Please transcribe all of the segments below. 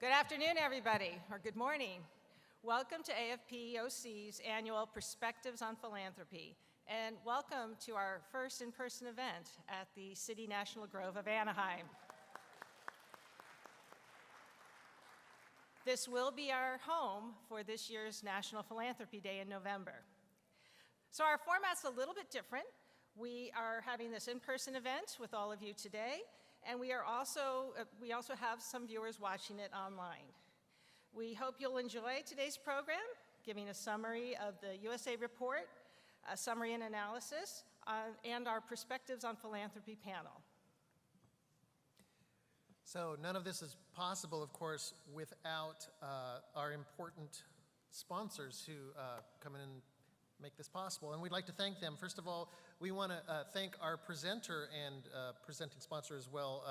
Good afternoon, everybody, or good morning. Welcome to AFP-OC's annual Perspectives on Philanthropy, and welcome to our first in-person event at the City National Grove of Anaheim. This will be our home for this year's National Philanthropy Day in November. So our format's a little bit different. We are having this in-person event with all of you today, and we also have some viewers watching it online. We hope you'll enjoy today's program, giving a summary of the USA Report, a summary and analysis, and our Perspectives on Philanthropy panel. So none of this is possible, of course, without our important sponsors who come in and make this possible. And we'd like to thank them. First of all, we want to thank our presenter and presenting sponsor as well,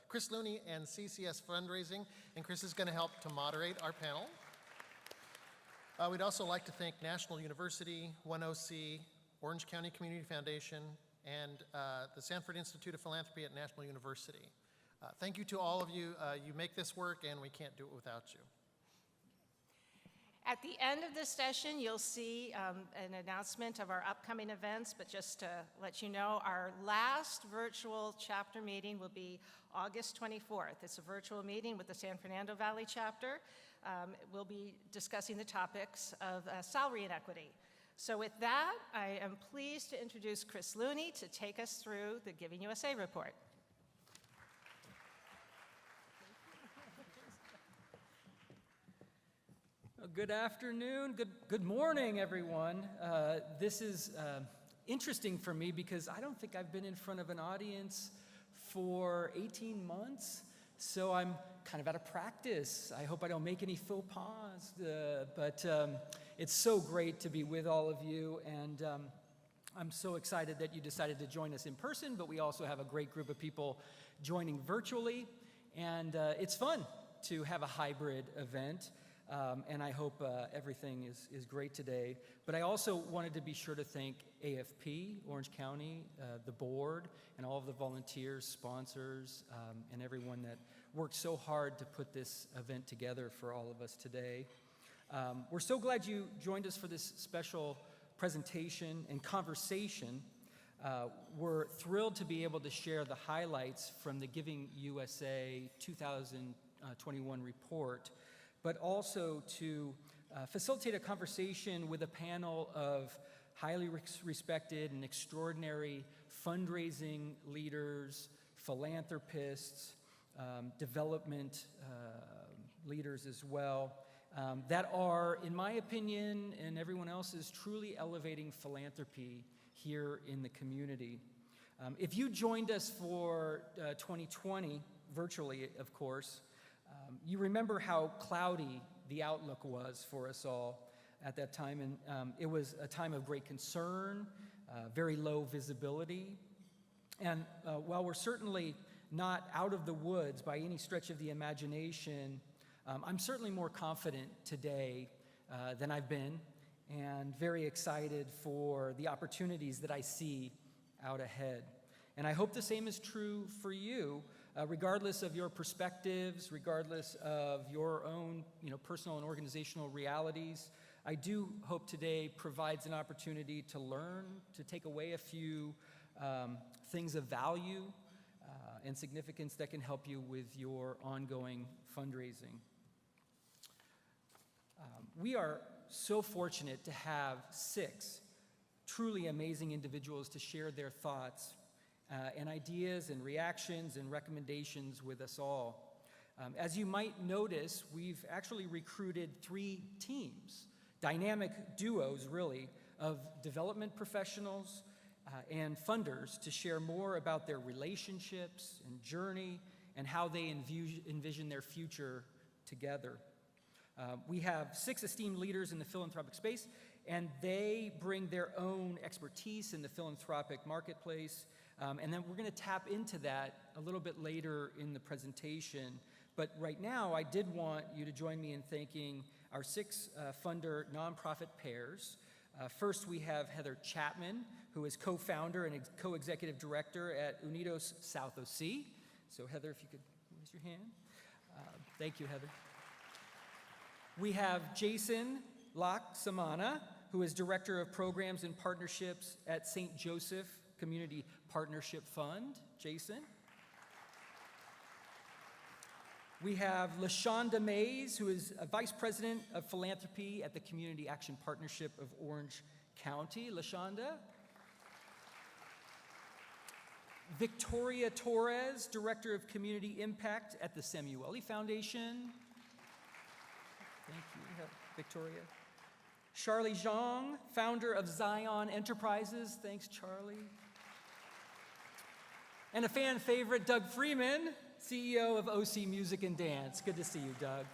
Chris Looney and CCS Fundraising. And Chris is going to help to moderate our panel. We'd also like to thank National University, 1OC, Orange County Community Foundation, and the Sanford Institute of Philanthropy at National University. Thank you to all of you. You make this work, and we can't do it without you. At the end of this session, you'll see an announcement of our upcoming events, but just to let you know, our last virtual chapter meeting will be August 24th. It's a virtual meeting with the San Fernando Valley chapter. We'll be discussing the topics of salary inequity. So with that, I am pleased to introduce Chris Looney to take us through the Giving USA report. Good afternoon, good morning, everyone. This is interesting for me because I don't think I've been in front of an audience for 18 months, so I'm kind of out of practice. I hope I don't make any faux pas, but it's so great to be with all of you, and I'm so excited that you decided to join us in person, but we also have a great group of people joining virtually, and it's fun to have a hybrid event. And I hope everything is great today. But I also wanted to be sure to thank AFP, Orange County, the board, and all of the volunteers, sponsors, and everyone that worked so hard to put this event together for all of us today. We're so glad you joined us for this special presentation and conversation. We're thrilled to be able to share the highlights from the Giving USA 2021 report, but also to facilitate a conversation with a panel of highly respected and extraordinary fundraising leaders, philanthropists, development leaders as well, that are, in my opinion, and everyone else's, truly elevating philanthropy here in the community. If you joined us for 2020, virtually, of course, you remember how cloudy the outlook was for us all at that time, and it was a time of great concern, very low visibility, and while we're certainly not out of the woods by any stretch of the imagination, I'm certainly more confident today than I've been, and very excited for the opportunities that I see out ahead. And I hope the same is true for you. Regardless of your perspectives, regardless of your own personal and organizational realities, I do hope today provides an opportunity to learn, to take away a few things of value and significance that can help you with your ongoing fundraising. We are so fortunate to have 6 truly amazing individuals to share their thoughts and ideas and reactions and recommendations with us all. As you might notice, we've actually recruited 3 teams, dynamic duos really, of development professionals and funders to share more about their relationships and journey and how they envision their future together. We have 6 esteemed leaders in the philanthropic space, and they bring their own expertise in the philanthropic marketplace. And then we're going to tap into that a little bit later in the presentation. But right now, I did want you to join me in thanking our 6 funder nonprofit pairs. First, we have Heather Chapman, who is co-founder and co-executive director at Unidos South OC. So Heather, if you could raise your hand. Thank you, Heather. We have Jason Lach-Samana, who is Director of Programs and Partnerships at St. Joseph Community Partnership Fund. Jason. We have LaShonda Mays, who is a Vice President of Philanthropy at the Community Action Partnership of Orange County. LaShonda. Victoria Torres, Director of Community Impact at the Samueli Foundation. Thank you, Victoria. Charlie Zhang, founder of Zion Enterprises. Thanks, Charlie. And a fan favorite, Doug Freeman, CEO of OC Music and Dance. Good to see you, Doug.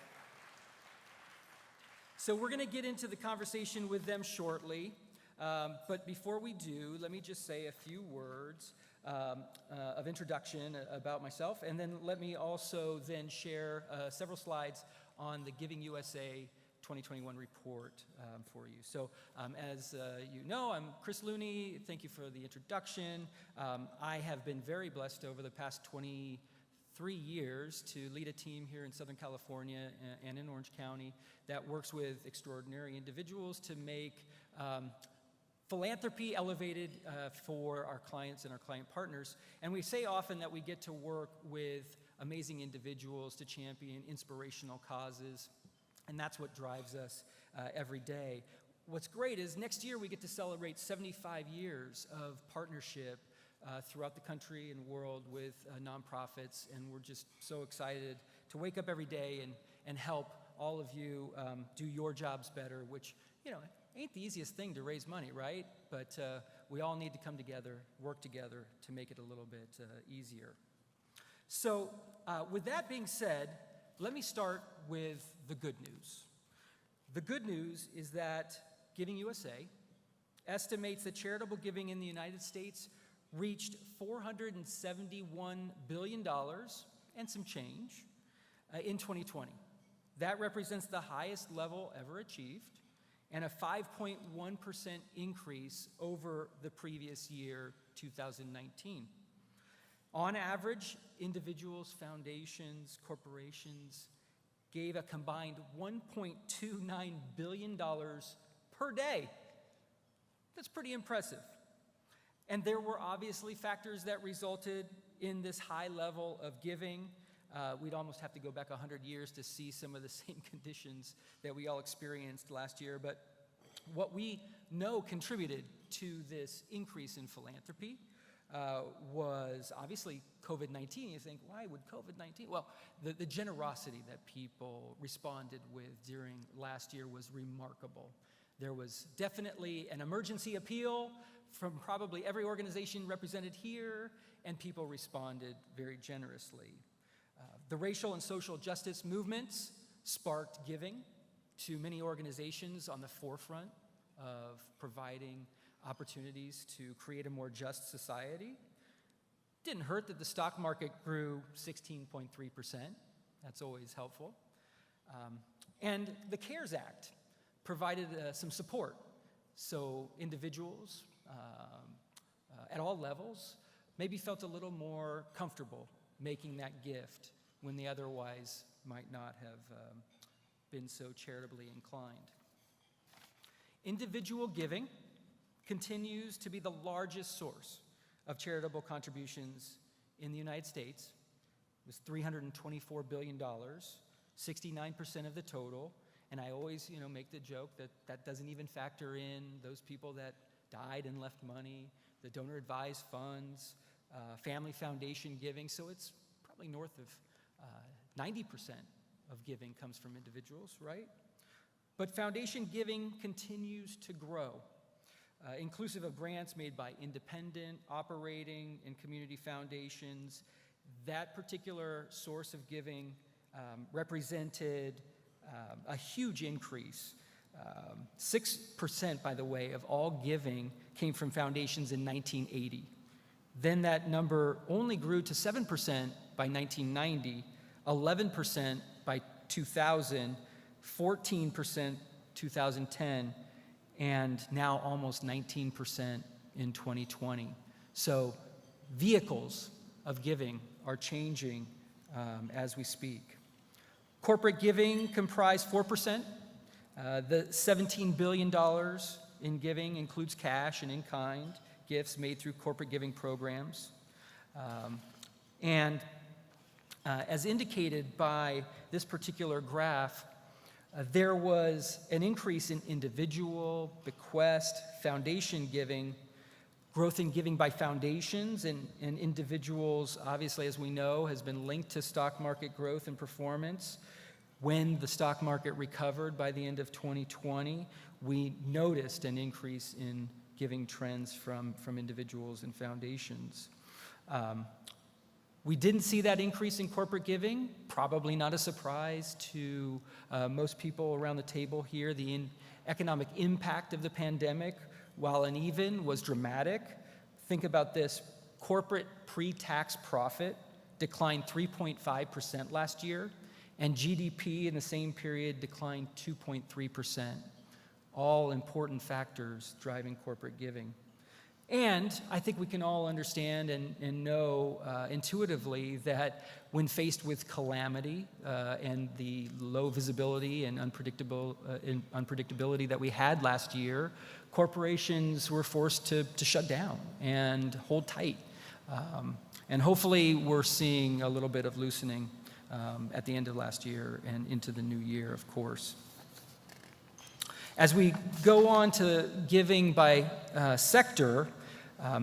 So we're going to get into the conversation with them shortly. But before we do, let me just say a few words of introduction about myself, and then let me also then share several slides on the Giving USA 2021 report for you. So as you know, I'm Chris Looney. Thank you for the introduction. I have been very blessed over the past 23 years to lead a team here in Southern California and in Orange County that works with extraordinary individuals to make philanthropy elevated for our clients and our client partners. And we say often that we get to work with amazing individuals to champion inspirational causes, and that's what drives us every day. What's great is next year we get to celebrate 75 years of partnership throughout the country and world with nonprofits, and we're just so excited to wake up every day and help all of you do your jobs better, which, you know, ain't the easiest thing to raise money, right? But we all need to come together, work together to make it a little bit easier. So with that being said, let me start with the good news. The good news is that Giving USA estimates that charitable giving in the United States reached $471 billion and some change in 2020. That represents the highest level ever achieved and a 5.1% increase over the previous year, 2019. On average, individuals, foundations, corporations gave a combined $1.29 billion per day. That's pretty impressive. And there were obviously factors that resulted in this high level of giving. We'd almost have to go back 100 years to see some of the same conditions that we all experienced last year. But what we know contributed to this increase in philanthropy was obviously COVID-19. You think, why would COVID-19? Well, the generosity that people responded with during last year was remarkable. There was definitely an emergency appeal from probably every organization represented here, and people responded very generously. The racial and social justice movements sparked giving to many organizations on the forefront of providing opportunities to create a more just society. Didn't hurt that the stock market grew 16.3%. That's always helpful. And the CARES Act provided some support. So individuals at all levels maybe felt a little more comfortable making that gift when they otherwise might not have been so charitably inclined. Individual giving continues to be the largest source of charitable contributions in the United States. It was $324 billion, 69% of the total. And I always, make the joke that that doesn't even factor in those people that died and left money, the donor advised funds, family foundation giving. So it's probably north of 90% of giving comes from individuals, right? But foundation giving continues to grow, inclusive of grants made by independent, operating, and community foundations. That particular source of giving represented a huge increase. 6%, by the way, of all giving came from foundations in 1980. Then that number only grew to 7% by 1990, 11% by 2000, 14% 2010, and now almost 19% in 2020. So vehicles of giving are changing as we speak. Corporate giving comprised 4%. The $17 billion in giving includes cash and in-kind gifts made through corporate giving programs. As indicated by this particular graph, there was an increase in individual, bequest, foundation giving, growth in giving by foundations and individuals, obviously, as we know, has been linked to stock market growth and performance. When the stock market recovered by the end of 2020, we noticed an increase in giving trends from individuals and foundations. We didn't see that increase in corporate giving, probably not a surprise to most people around the table here. The economic impact of the pandemic, while uneven, was dramatic. Think about this: corporate pre-tax profit declined 3.5% last year, and GDP in the same period declined 2.3%. All important factors driving corporate giving. And I think we can all understand and know intuitively that when faced with calamity and the low visibility and unpredictability that we had last year, corporations were forced to shut down and hold tight. And hopefully we're seeing a little bit of loosening at the end of last year and into the new year, of course. As we go on to giving by sector,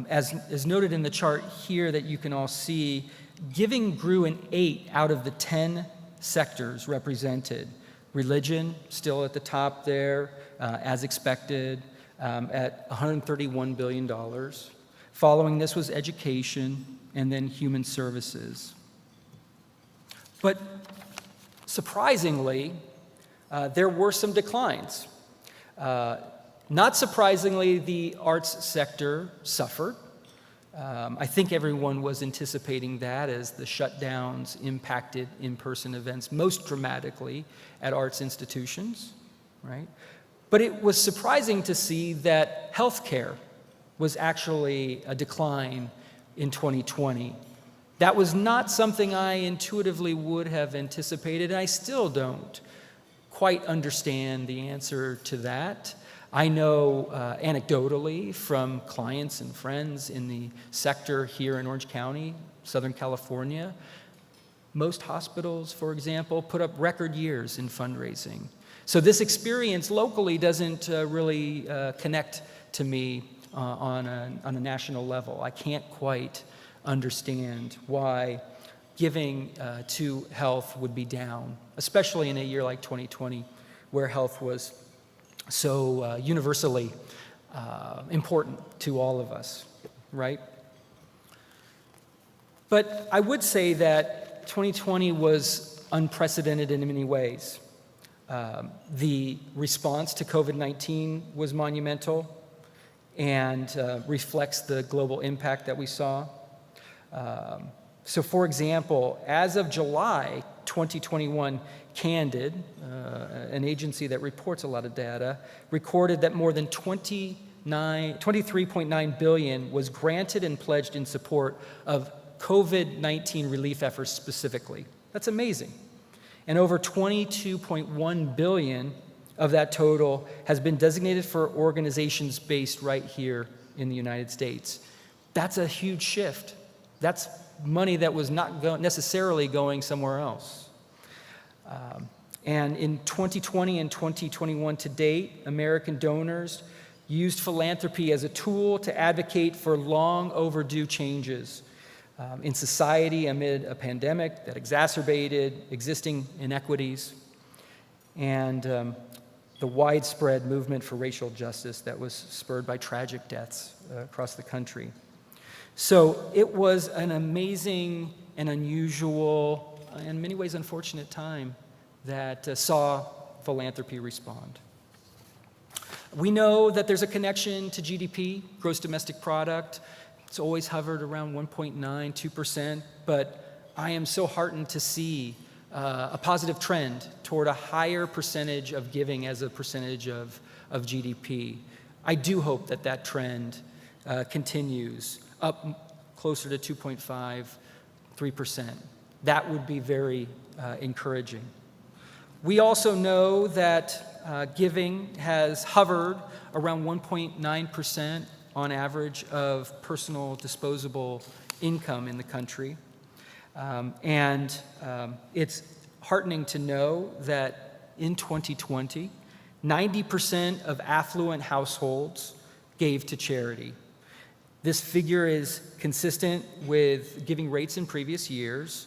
as noted in the chart here that you can all see, giving grew in 8 out of the 10 sectors represented. Religion, still at the top there, as expected, at $131 billion. Following this was education, and then human services. But surprisingly, there were some declines. Not surprisingly, the arts sector suffered. I think everyone was anticipating that as the shutdowns impacted in-person events most dramatically at arts institutions, right? But it was surprising to see that healthcare was actually a decline in 2020. That was not something I intuitively would have anticipated, and I still don't quite understand the answer to that. I know anecdotally from clients and friends in the sector here in Orange County, Southern California, most hospitals, for example, put up record years in fundraising. So this experience locally doesn't really connect to me on a national level. I can't quite understand why giving to health would be down, especially in a year like 2020, where health was so universally important to all of us, right? But I would say that 2020 was unprecedented in many ways. The response to COVID-19 was monumental and reflects the global impact that we saw. So for example, as of July 2021, Candid, an agency that reports a lot of data, recorded that more than $23.9 billion was granted and pledged in support of COVID-19 relief efforts specifically. That's amazing. And over $22.1 billion of that total has been designated for organizations based right here in the United States. That's a huge shift. That's money that was not necessarily going somewhere else. And in 2020 and 2021 to date, American donors used philanthropy as a tool to advocate for long overdue changes in society amid a pandemic that exacerbated existing inequities and the widespread movement for racial justice that was spurred by tragic deaths across the country. So it was an amazing and unusual, in many ways unfortunate time that saw philanthropy respond. We know that there's a connection to GDP, gross domestic product. It's always hovered around 1.9, 2%, but I am so heartened to see a positive trend toward a higher percentage of giving as a percentage of GDP. I do hope that that trend continues up closer to 2.5, 3%. That would be very encouraging. We also know that giving has hovered around 1.9% on average of personal disposable income in the country. It's heartening to know that in 2020, 90% of affluent households gave to charity. This figure is consistent with giving rates in previous years,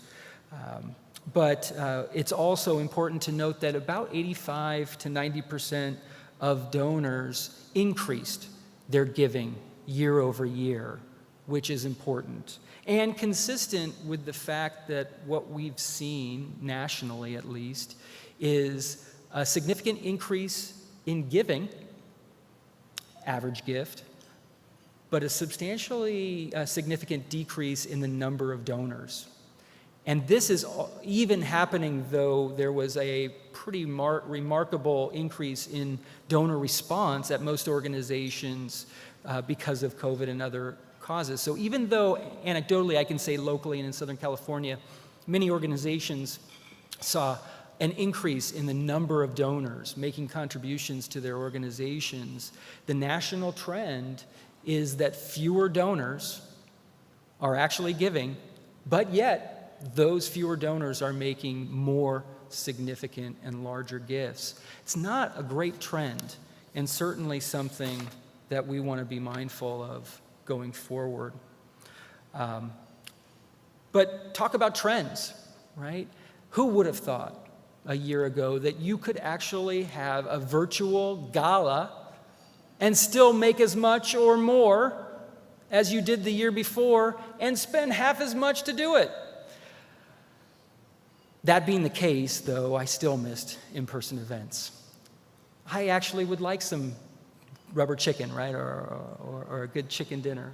but it's also important to note that about 85 to 90% of donors increased their giving year over year, which is important. And consistent with the fact that what we've seen, nationally at least, is a significant increase in giving, average gift, but a substantially significant decrease in the number of donors. And this is even happening though there was a pretty remarkable increase in donor response at most organizations because of COVID and other causes. So even though anecdotally I can say locally and in Southern California, many organizations saw an increase in the number of donors making contributions to their organizations, the national trend is that fewer donors are actually giving, but yet those fewer donors are making more significant and larger gifts. It's not a great trend, and certainly something that we want to be mindful of going forward. But talk about trends, right? Who would have thought a year ago that you could actually have a virtual gala and still make as much or more as you did the year before and spend half as much to do it? That being the case, though, I still missed in-person events. I actually would like some rubber chicken, right, or a good chicken dinner.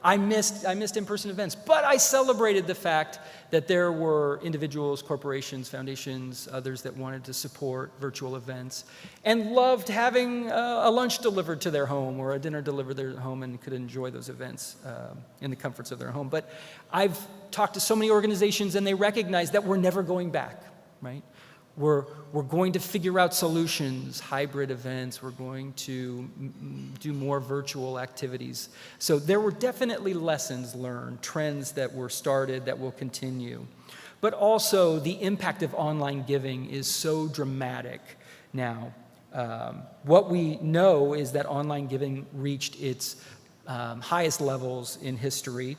I missed in-person events, but I celebrated the fact that there were individuals, corporations, foundations, others that wanted to support virtual events and loved having a lunch delivered to their home or a dinner delivered to their home and could enjoy those events in the comforts of their home. But I've talked to so many organizations and they recognize that we're never going back, right? We're going to figure out solutions, hybrid events. We're going to do more virtual activities. So there were definitely lessons learned, trends that were started that will continue. But also the impact of online giving is so dramatic now. What we know is that online giving reached its highest levels in history.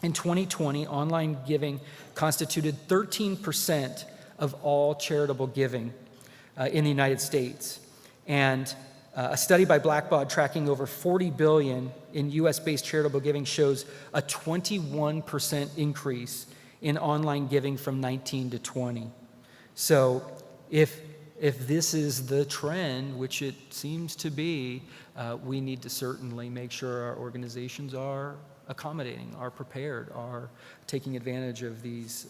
In 2020, online giving constituted 13% of all charitable giving in the United States. And a study by Blackbaud tracking over $40 billion in US-based charitable giving shows a 21% increase in online giving from 19 to 20. So if this is the trend, which it seems to be, we need to certainly make sure our organizations are accommodating, are prepared, are taking advantage of these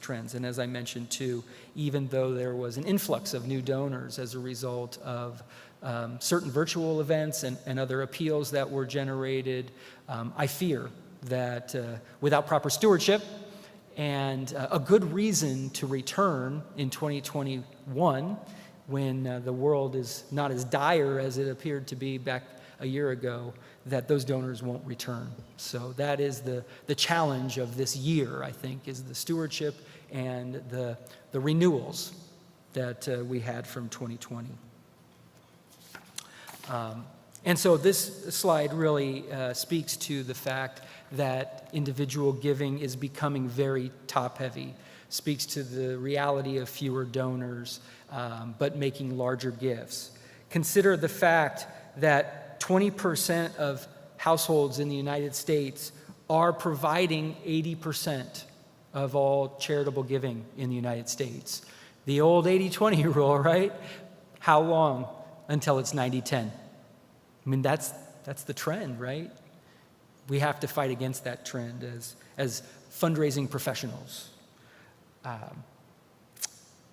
trends. And as I mentioned too, even though there was an influx of new donors as a result of certain virtual events and other appeals that were generated, I fear that without proper stewardship and a good reason to return in 2021, when the world is not as dire as it appeared to be back a year ago, that those donors won't return. So that is the challenge of this year, I think, is the stewardship and the renewals that we had from 2020. And so this slide really speaks to the fact that individual giving is becoming very top-heavy, speaks to the reality of fewer donors, but making larger gifts. Consider the fact that 20% of households in the United States are providing 80% of all charitable giving in the United States. The old 80-20 rule, right? How long until it's 90-10? I mean, that's the trend, right? We have to fight against that trend as fundraising professionals.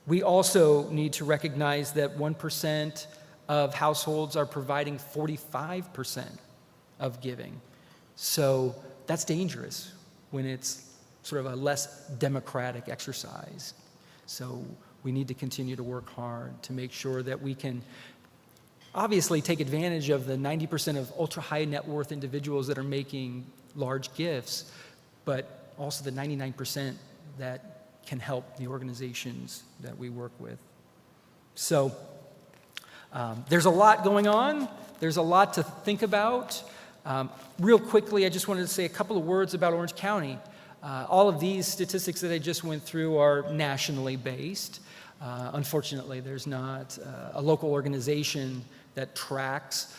We also need to recognize that 1% of households are providing 45% of giving. So that's dangerous when it's sort of a less democratic exercise. So we need to continue to work hard to make sure that we can obviously take advantage of the 90% of ultra-high net worth individuals that are making large gifts, but also the 99% that can help the organizations that we work with. So there's a lot going on. There's a lot to think about. Real quickly, I just wanted to say a couple of words about Orange County. All of these statistics that I just went through are nationally based. Unfortunately, there's not a local organization that tracks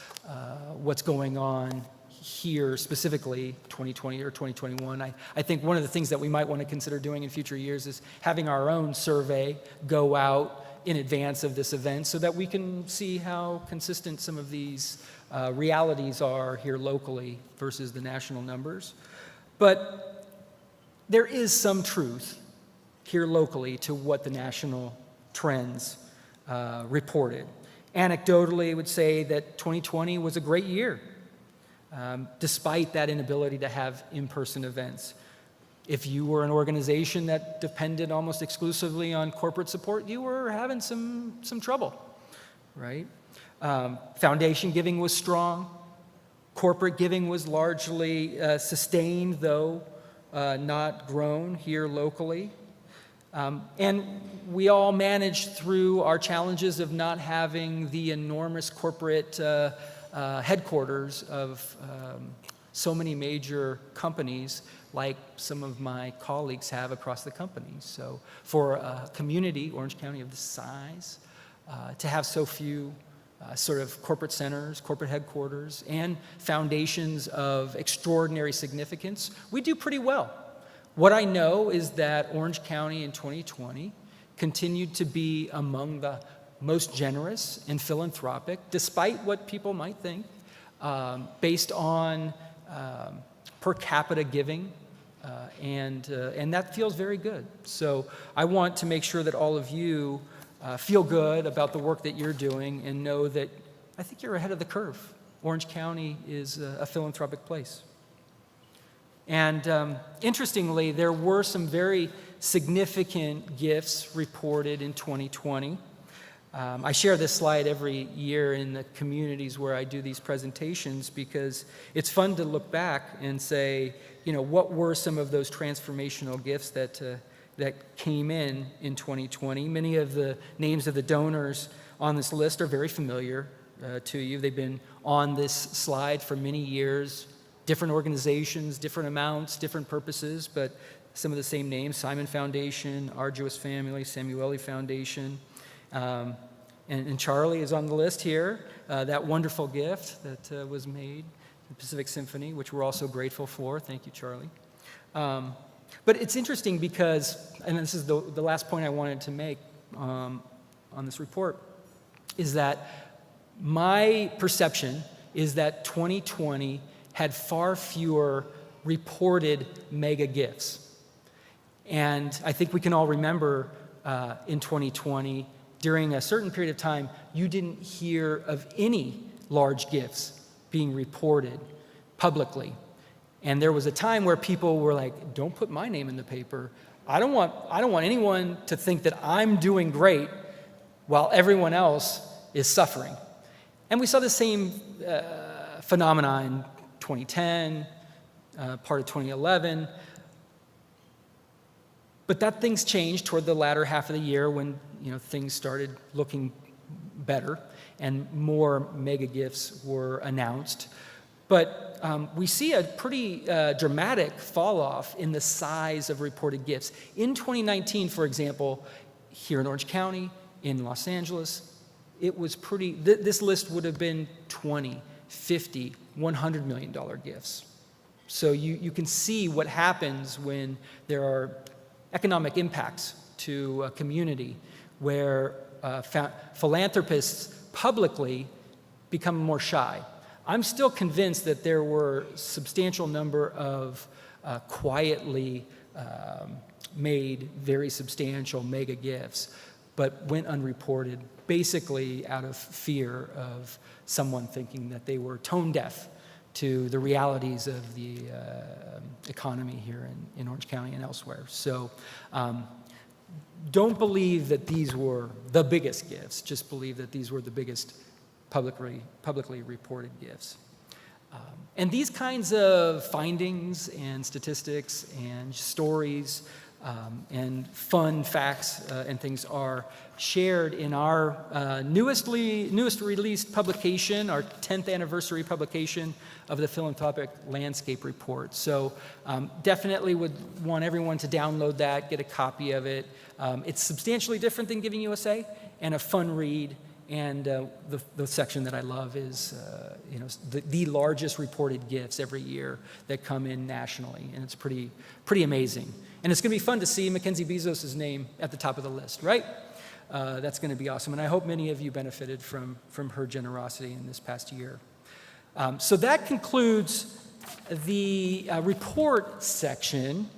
what's going on here specifically 2020 or 2021. I think one of the things that we might want to consider doing in future years is having our own survey go out in advance of this event so that we can see how consistent some of these realities are here locally versus the national numbers. But there is some truth here locally to what the national trends reported. Anecdotally, I would say that 2020 was a great year, despite that inability to have in-person events. If you were an organization that depended almost exclusively on corporate support, you were having some trouble, right? Foundation giving was strong. Corporate giving was largely sustained, though not grown here locally. And we all managed through our challenges of not having the enormous corporate headquarters of so many major companies like some of my colleagues have across the company. So for a community, Orange County of this size, to have so few sort of corporate centers, corporate headquarters, and foundations of extraordinary significance, we do pretty well. What I know is that Orange County in 2020 continued to be among the most generous and philanthropic, despite what people might think, based on per capita giving, and that feels very good. So I want to make sure that all of you feel good about the work that you're doing and know that I think you're ahead of the curve. Orange County is a philanthropic place. And interestingly, there were some very significant gifts reported in 2020. I share this slide every year in the communities where I do these presentations because it's fun to look back and say, you know, what were some of those transformational gifts that came in 2020? Many of the names of the donors on this list are very familiar to you. They've been on this slide for many years. Different organizations, different amounts, different purposes, but some of the same names: Simon Foundation, Arduous Family, Samueli Foundation, and Charlie is on the list here. That wonderful gift that was made, the Pacific Symphony, which we're also grateful for. Thank you, Charlie. But it's interesting because, and this is the last point I wanted to make on this report, is that my perception is that 2020 had far fewer reported mega gifts. And I think we can all remember in 2020, during a certain period of time, you didn't hear of any large gifts being reported publicly. And there was a time where people were like, don't put my name in the paper. I don't want anyone to think that I'm doing great while everyone else is suffering. And we saw the same phenomenon in 2010, part of 2011. But that things changed toward the latter half of the year when things started looking better and more mega gifts were announced. But we see a pretty dramatic fall off in the size of reported gifts. In 2019, for example, here in Orange County, in Los Angeles, it was pretty, this list would have been 20, 50, $100 million gifts. So you can see what happens when there are economic impacts to a community where philanthropists publicly become more shy. I'm still convinced that there were a substantial number of quietly made very substantial mega gifts, but went unreported, basically out of fear of someone thinking that they were tone deaf to the realities of the economy here in Orange County and elsewhere. So don't believe that these were the biggest gifts, just believe that these were the biggest publicly reported gifts. And these kinds of findings and statistics and stories and fun facts and things are shared in our newest released publication, our 10th anniversary publication of the Philanthropic Landscape Report. So definitely would want everyone to download that, get a copy of it. It's substantially different than Giving USA and a fun read. And the section that I love is the largest reported gifts every year that come in nationally. And it's pretty amazing. And it's going to be fun to see Mackenzie Bezos' name at the top of the list, right? That's going to be awesome. And I hope many of you benefited from her generosity in this past year. So that concludes the report section.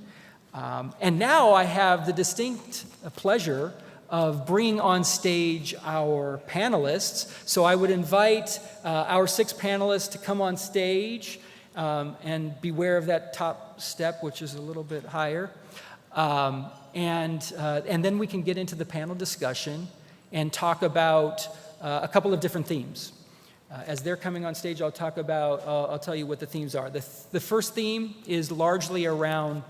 And now I have the distinct pleasure of bringing on stage our panelists. So I would invite our 6 panelists to come on stage and beware of that top step, which is a little bit higher. And then we can get into the panel discussion and talk about a couple of different themes. As they're coming on stage, I'll tell you what the themes are. The first theme is largely around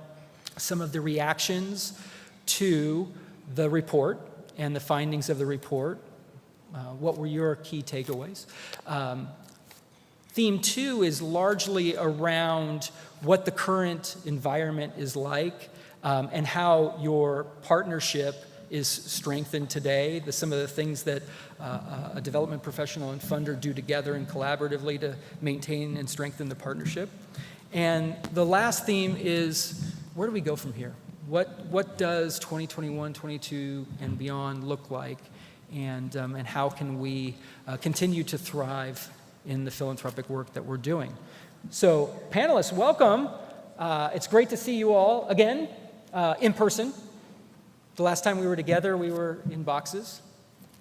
some of the reactions to the report and the findings of the report. What were your key takeaways? Theme 2 is largely around what the current environment is like and how your partnership is strengthened today, some of the things that a development professional and funder do together and collaboratively to maintain and strengthen the partnership. And the last theme is, where do we go from here? What does 2021, 22, and beyond look like? And how can we continue to thrive in the philanthropic work that we're doing? So panelists, welcome. It's great to see you all again in person. The last time we were together, we were in boxes.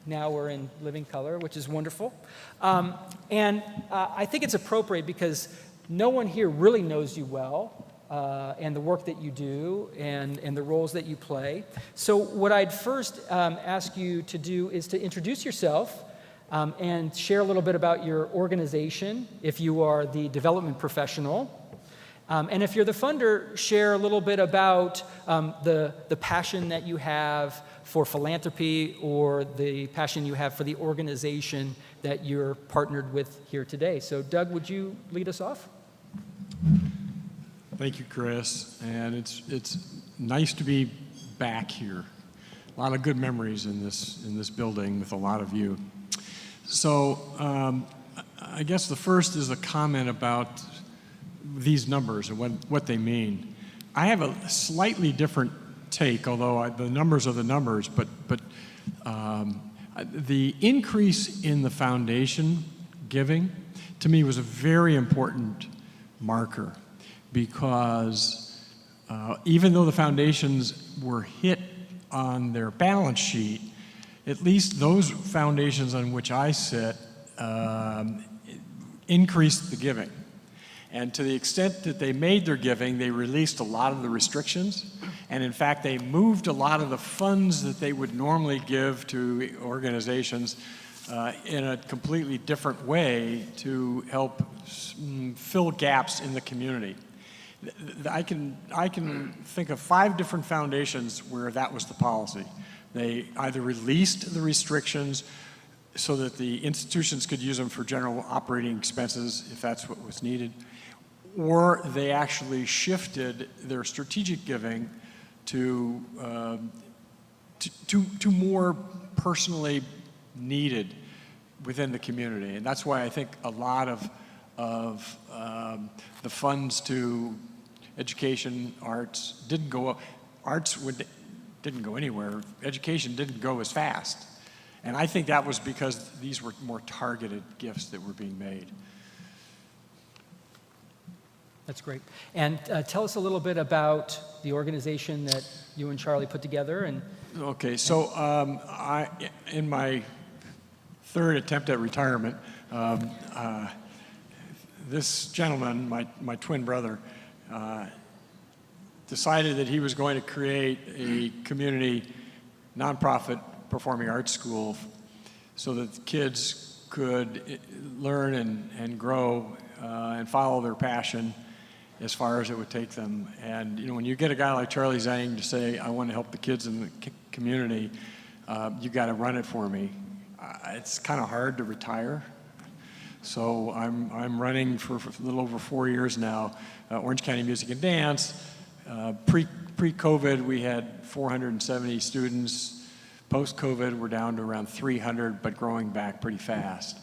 Now we're in living color, which is wonderful. And I think it's appropriate because no one here really knows you well. And the work that you do and the roles that you play. So what I'd first ask you to do is to introduce yourself and share a little bit about your organization, if you are the development professional. And if you're the funder, share a little bit about the passion that you have for philanthropy or the passion you have for the organization that you're partnered with here today. So Doug, would you lead us off? Thank you, Chris, and it's nice to be back here. A lot of good memories in this building with a lot of you. So I guess the first is a comment about these numbers and what they mean. I have a slightly different take, although the numbers are the numbers, but the increase in the foundation giving, to me, was a very important marker. Because even though the foundations were hit on their balance sheet, at least those foundations on which I sit increased the giving. And to the extent that they made their giving, they released a lot of the restrictions. And in fact, they moved a lot of the funds that they would normally give to organizations in a completely different way to help fill gaps in the community. I can think of 5 different foundations where that was the policy. They either released the restrictions so that the institutions could use them for general operating expenses if that's what was needed, or they actually shifted their strategic giving to more personally needed within the community. And that's why I think a lot of the funds to education, arts didn't go up. Didn't go anywhere. Education didn't go as fast. And I think that was because these were more targeted gifts that were being made. That's great. And tell us a little bit about the organization that you and Charlie put together. Okay, so in my 3rd attempt at retirement, this gentleman, my twin brother, decided that he was going to create a community nonprofit performing arts school so that the kids could learn and grow and follow their passion as far as it would take them. And when you get a guy like Charlie Zhang to say, I want to help the kids in the community, you got to run it for me. It's kind of hard to retire. So I'm running for a little over 4 years now, Orange County Music and Dance. Pre-COVID, we had 470 students. Post-COVID, we're down to around 300, but growing back pretty fast.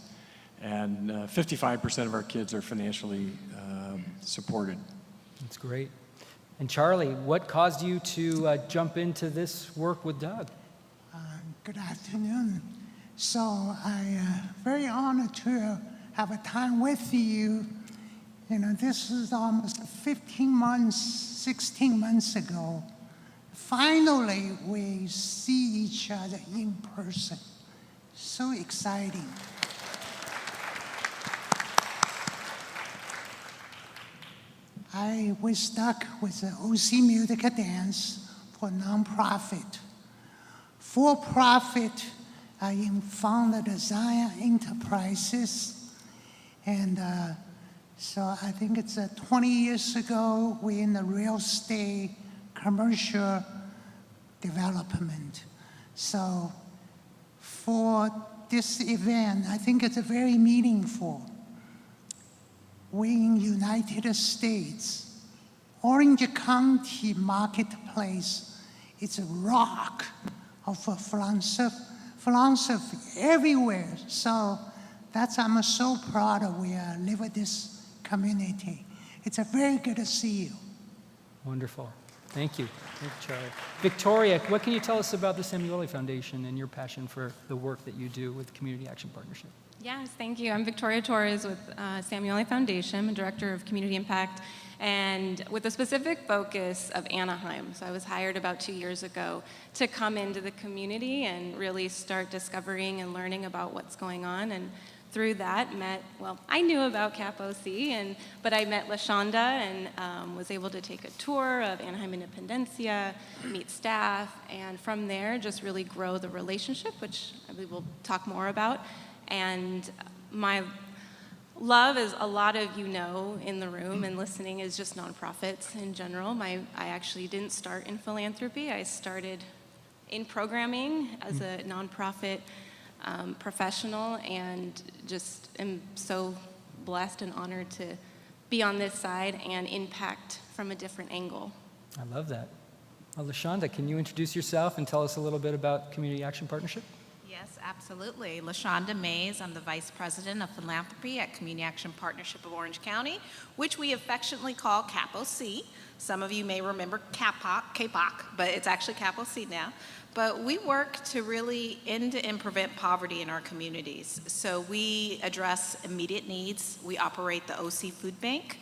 And 55% of our kids are financially supported. That's great. And Charlie, what caused you to jump into this work with Doug? Good afternoon. So I'm very honored to have a time with you. This is almost 15 months, 16 months ago. Finally, we see each other in person. So exciting. I was stuck with the OC Music and Dance for nonprofit. For profit, I founded Zion Enterprises. And so I think it's 20 years ago, we're in the real estate commercial development. So for this event, I think it's very meaningful. We in United States, Orange County marketplace, it's a rock of philosophy everywhere. So I'm so proud of we live in this community. It's very good to see you. Wonderful. Thank you. Thank you, Charlie. Victoria, what can you tell us about the Samueli Foundation and your passion for the work that you do with Community Action Partnership? Yes, thank you. I'm Victoria Torres with Samueli Foundation. I'm a Director of Community Impact, and with a specific focus of Anaheim. So I was hired about 2 years ago to come into the community and really start discovering and learning about what's going on. And through that, I knew about CAP-OC, but I met LaShonda and was able to take a tour of Anaheim Independencia, meet staff, and from there, just really grow the relationship, which we will talk more about. And my love, as a lot of you know in the room and listening, is just nonprofits in general. I actually didn't start in philanthropy. I started in programming as a nonprofit professional, and just am so blessed and honored to be on this side and impact from a different angle. I love that. Well, LaShonda, can you introduce yourself and tell us a little bit about Community Action Partnership? Yes, absolutely. LaShonda Mays, I'm the Vice President of Philanthropy at Community Action Partnership of Orange County, which we affectionately call CAP-OC. Some of you may remember KPOC, but it's actually CAP-OC now. But we work to really end and prevent poverty in our communities. So we address immediate needs. We operate the OC Food Bank.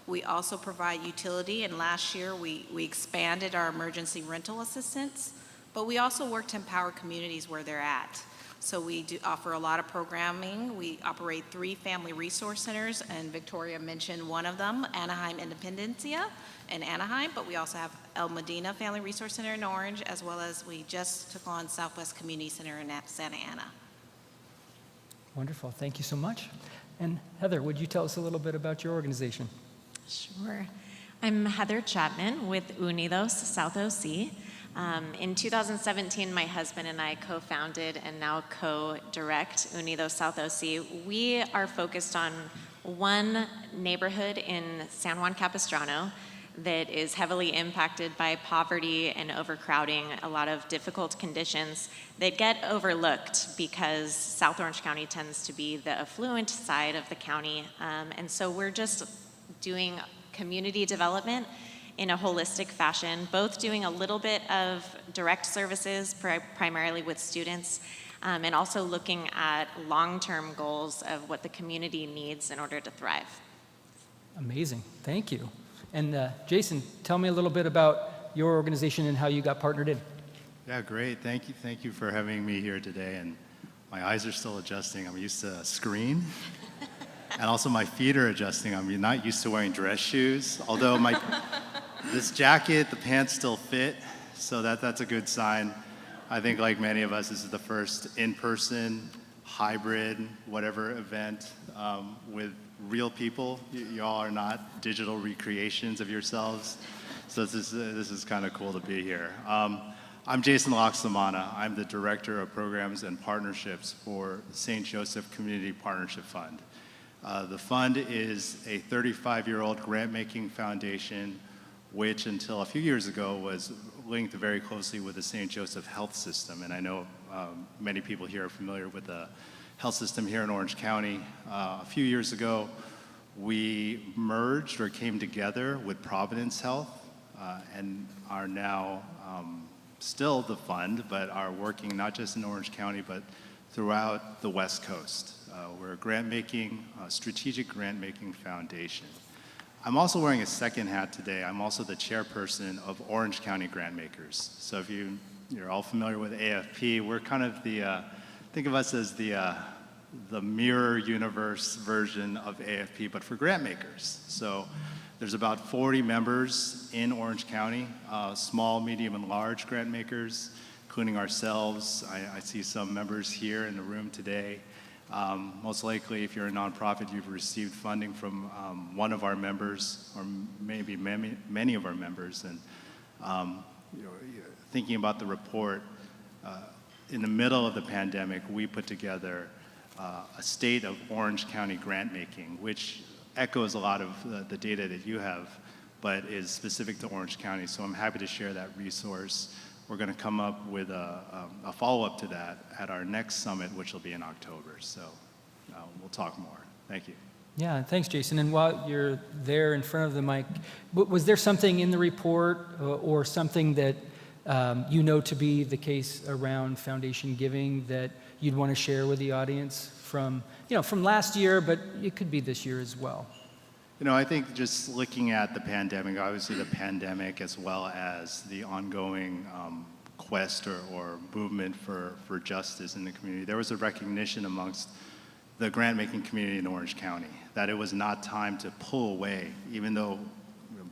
We also provide utility, and last year we expanded our emergency rental assistance. But we also work to empower communities where they're at. So we do offer a lot of programming. We operate 3 family resource centers, and Victoria mentioned one of them, Anaheim Independencia in Anaheim, but we also have El Medina Family Resource Center in Orange, as well as we just took on Southwest Community Center in Santa Ana. Wonderful. Thank you so much. And Heather, would you tell us a little bit about your organization? Sure. I'm Heather Chapman with Unidos South OC. In 2017, my husband and I co-founded and now co-direct Unidos South OC. We are focused on one neighborhood in San Juan Capistrano that is heavily impacted by poverty and overcrowding, a lot of difficult conditions that get overlooked because South Orange County tends to be the affluent side of the county. And so we're just doing community development in a holistic fashion, both doing a little bit of direct services, primarily with students, and also looking at long-term goals of what the community needs in order to thrive. Amazing. Thank you. And Jason, tell me a little bit about your organization and how you got partnered in. Yeah, great. Thank you for having me here today. And my eyes are still adjusting. I'm used to a screen. And also my feet are adjusting. I'm not used to wearing dress shoes. Although this jacket, the pants still fit, so that's a good sign. I think like many of us, this is the first in-person, hybrid, whatever event with real people. You all are not digital recreations of yourselves. So this is kind of cool to be here. I'm Jason Loxamana. I'm the Director of Programs and Partnerships for St. Joseph Community Partnership Fund. The fund is a 35-year-old grant-making foundation which until a few years ago was linked very closely with the St. Joseph health system. And I know many people here are familiar with the health system here in Orange County. A few years ago, we merged or came together with Providence Health and are now still the fund, but are working not just in Orange County, but throughout the West Coast. We're a grant-making, strategic grant-making foundation. I'm also wearing a second hat today. I'm also the chairperson of Orange County Grantmakers. So if you're all familiar with AFP, we're kind of think of us as the mirror universe version of AFP, but for grantmakers. So there's about 40 members in Orange County, small, medium, and large grantmakers, including ourselves. I see some members here in the room today. Most likely, if you're a nonprofit, you've received funding from one of our members, or maybe many of our members. And thinking about the report, in the middle of the pandemic, we put together a state of Orange County grant making, which echoes a lot of the data that you have, but is specific to Orange County. So I'm happy to share that resource. We're going to come up with a follow-up to that at our next summit, which will be in October. So we'll talk more. Thank you. Yeah, thanks, Jason. And while you're there in front of the mic, was there something in the report or something that you know to be the case around foundation giving that you'd want to share with the audience from last year, but it could be this year as well? I think just looking at the pandemic, obviously the pandemic as well as the ongoing quest or movement for justice in the community, there was a recognition amongst the grant-making community in Orange County that it was not time to pull away, even though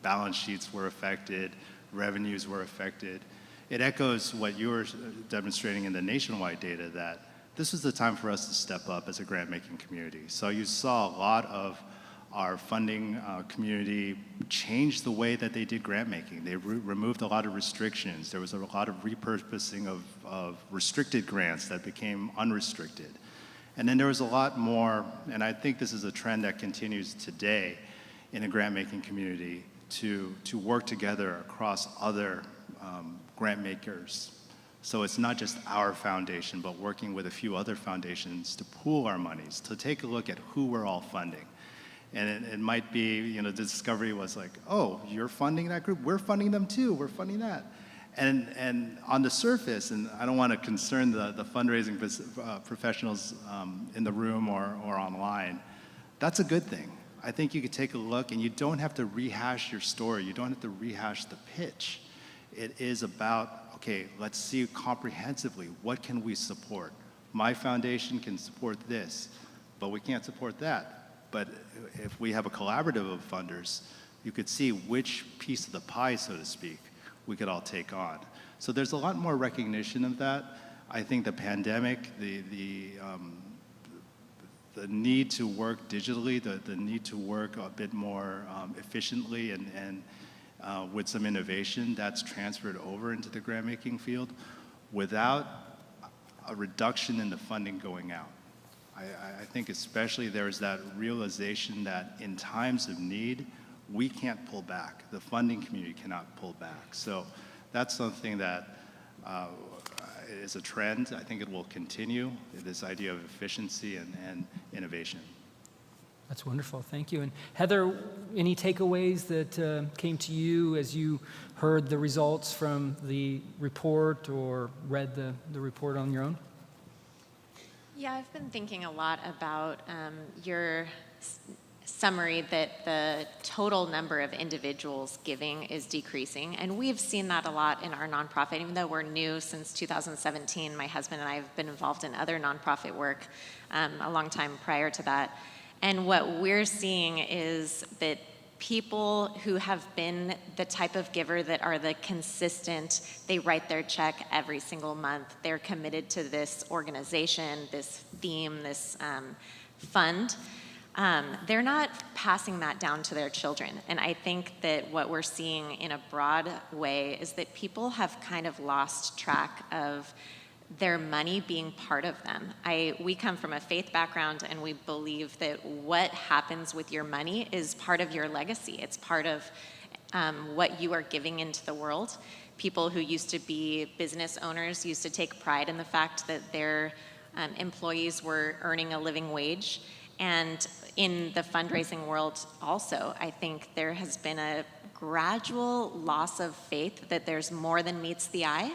balance sheets were affected, revenues were affected. It echoes what you were demonstrating in the nationwide data, that this was the time for us to step up as a grant-making community. So you saw a lot of our funding community changed the way that they did grant making. They removed a lot of restrictions. There was a lot of repurposing of restricted grants that became unrestricted. And then there was a lot more, and I think this is a trend that continues today in the grant making community, to work together across other grant makers. So it's not just our foundation, but working with a few other foundations to pool our monies, to take a look at who we're all funding. And it might be, the discovery was like, oh, you're funding that group? We're funding them too, we're funding that. And on the surface, and I don't want to concern the fundraising professionals in the room or online, that's a good thing. I think you could take a look and you don't have to rehash your story, you don't have to rehash the pitch. It is about, okay, let's see comprehensively, what can we support? My foundation can support this, but we can't support that. But if we have a collaborative of funders, you could see which piece of the pie, so to speak, we could all take on. So there's a lot more recognition of that. I think the pandemic, the need to work digitally, the need to work a bit more efficiently and with some innovation, that's transferred over into the grant making field without a reduction in the funding going out. I think especially there's that realization that in times of need, we can't pull back. The funding community cannot pull back. So that's something that is a trend. I think it will continue, this idea of efficiency and innovation. That's wonderful, thank you. And Heather, any takeaways that came to you as you heard the results from the report or read the report on your own? Yeah, I've been thinking a lot about your summary that the total number of individuals giving is decreasing. And we've seen that a lot in our nonprofit, even though we're new since 2017. My husband and I have been involved in other nonprofit work a long time prior to that. And what we're seeing is that people who have been the type of giver that are the consistent, they write their check every single month, they're committed to this organization, this theme, this fund, they're not passing that down to their children. And I think that what we're seeing in a broad way is that people have kind of lost track of their money being part of them. We come from a faith background, and we believe that what happens with your money is part of your legacy. It's part of what you are giving into the world. People who used to be business owners used to take pride in the fact that their employees were earning a living wage. And in the fundraising world also, I think there has been a gradual loss of faith that there's more than meets the eye.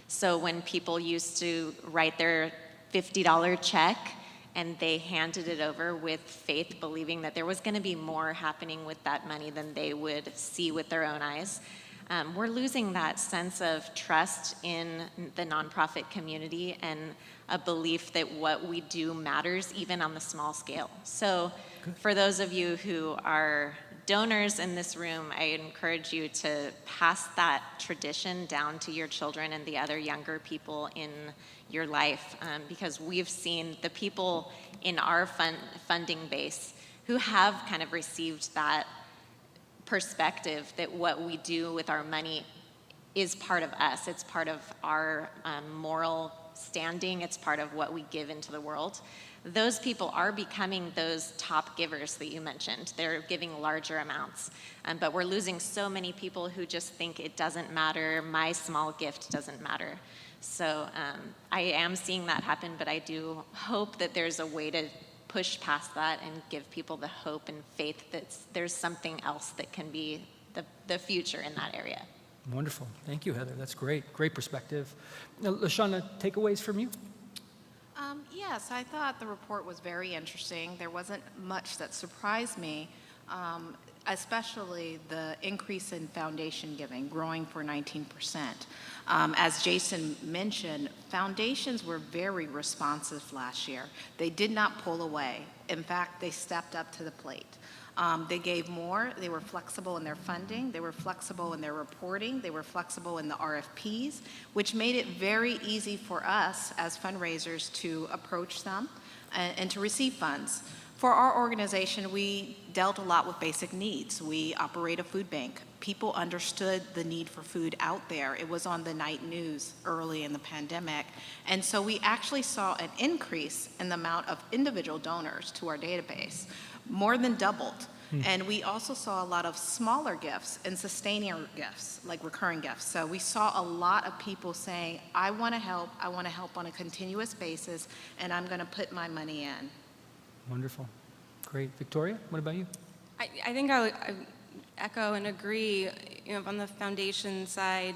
So when people used to write their $50 check and they handed it over with faith, believing that there was going to be more happening with that money than they would see with their own eyes, we're losing that sense of trust in the nonprofit community and a belief that what we do matters even on the small scale. So for those of you who are donors in this room, I encourage you to pass that tradition down to your children and the other younger people in your life, because we've seen the people in our funding base who have kind of received that perspective that what we do with our money is part of us. It's part of our moral standing. It's part of what we give into the world. Those people are becoming those top givers that you mentioned. They're giving larger amounts. But we're losing so many people who just think it doesn't matter, my small gift doesn't matter. So I am seeing that happen, but I do hope that there's a way to push past that and give people the hope and faith that there's something else that can be the future in that area. Wonderful. Thank you, Heather. That's great. Great perspective. Now, LaShawna, takeaways from you? Yes, I thought the report was very interesting. There wasn't much that surprised me, especially the increase in foundation giving, growing for 19%. As Jason mentioned, foundations were very responsive last year. They did not pull away. In fact, they stepped up to the plate. They gave more. They were flexible in their funding. They were flexible in their reporting. They were flexible in the RFPs, which made it very easy for us as fundraisers to approach them and to receive funds. For our organization, we dealt a lot with basic needs. We operate a food bank. People understood the need for food out there. It was on the night news early in the pandemic. And so we actually saw an increase in the amount of individual donors to our database, more than doubled. And we also saw a lot of smaller gifts and sustaining gifts, like recurring gifts. So we saw a lot of people saying, I want to help on a continuous basis, and I'm going to put my money in. Wonderful. Great. Victoria, what about you? I think I echo and agree, on the foundation side,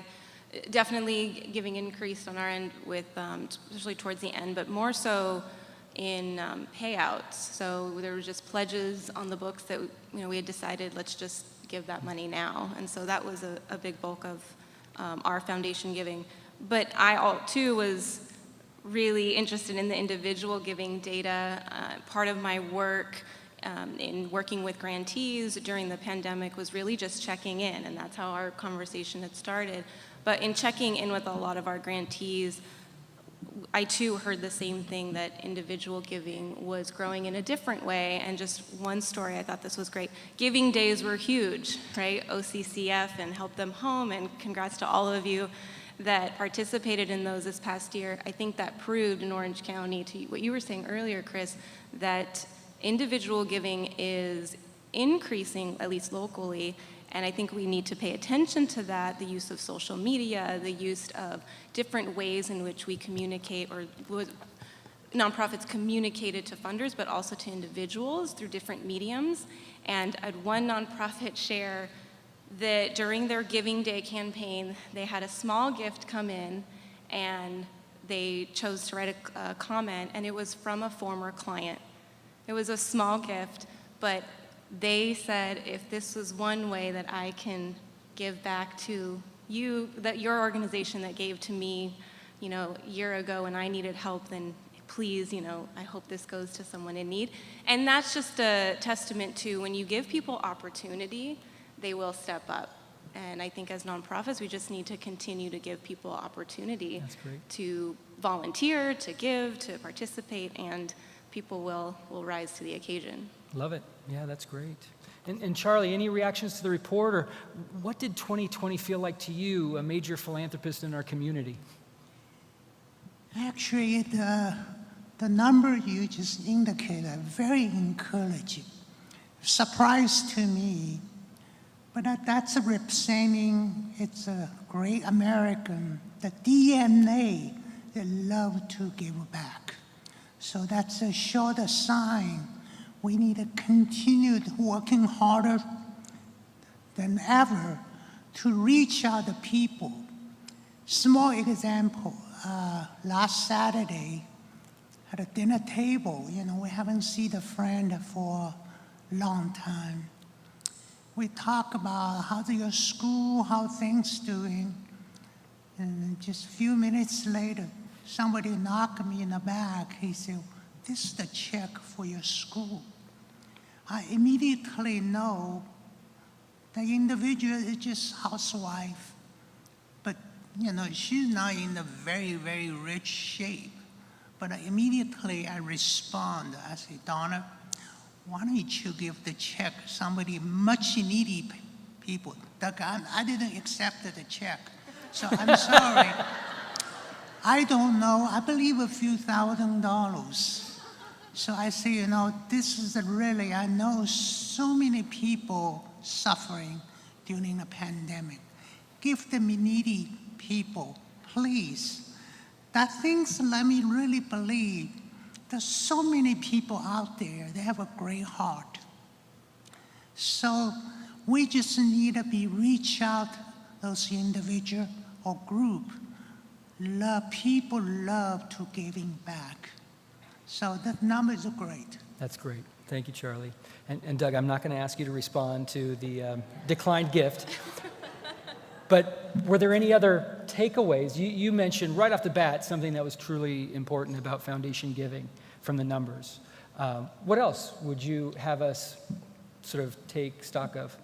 definitely giving increased on our end with, especially towards the end, but more so in payouts. So there were just pledges on the books that we had decided, let's just give that money now. And so that was a big bulk of our foundation giving. But I too was really interested in the individual giving data. Part of my work in working with grantees during the pandemic was really just checking in, and that's how our conversation had started. But in checking in with a lot of our grantees, I too heard the same thing, that individual giving was growing in a different way. And just one story, I thought this was great. Giving days were huge, right? OCCF and Help Them Home, and congrats to all of you that participated in those this past year. I think that proved in Orange County, to what you were saying earlier, Chris, that individual giving is increasing, at least locally. And I think we need to pay attention to that, the use of social media, the use of different ways in which we communicate, or nonprofits communicated to funders, but also to individuals through different mediums. And I had one nonprofit share that during their Giving Day campaign, they had a small gift come in, and they chose to write a comment, and it was from a former client. It was a small gift, but they said, if this was one way that I can give back to you, that your organization that gave to me, a year ago when I needed help, then please, I hope this goes to someone in need. And that's just a testament to when you give people opportunity, they will step up. And I think as nonprofits, we just need to continue to give people opportunity That's great. to volunteer, to give, to participate, and people will rise to the occasion. Love it. Yeah, that's great. And Charlie, any reactions to the report, or what did 2020 feel like to you, a major philanthropist in our community? Actually, the number you just indicated are very encouraging. Surprise to me, but that's representing it's a great American, the DNA that love to give back. So that's a short sign. We need to continue working harder than ever to reach out to people. Small example, last Saturday at a dinner table, we haven't seen a friend for a long time. We talk about how's your school, how things doing, and just a few minutes later, somebody knocked me in the back. He said, "This is the check for your school." I immediately know the individual is just housewife, but she's not in a very, very rich shape. But immediately I respond. I say, "Donna, why don't you give the check somebody much needy people?" Doug, I didn't accept the check, so I'm sorry. I don't know. I believe a few $1,000s. So I say, this is really, I know so many people suffering during the pandemic. Give them needy people, please. That things let me really believe there's so many people out there, they have a great heart. So we just need to reach out those individual or group. People love to giving back. So the numbers are great. That's great. Thank you, Charlie. And Doug, I'm not going to ask you to respond to the declined gift. But were there any other takeaways? You mentioned right off the bat something that was truly important about foundation giving from the numbers. What else would you have us sort of take stock of?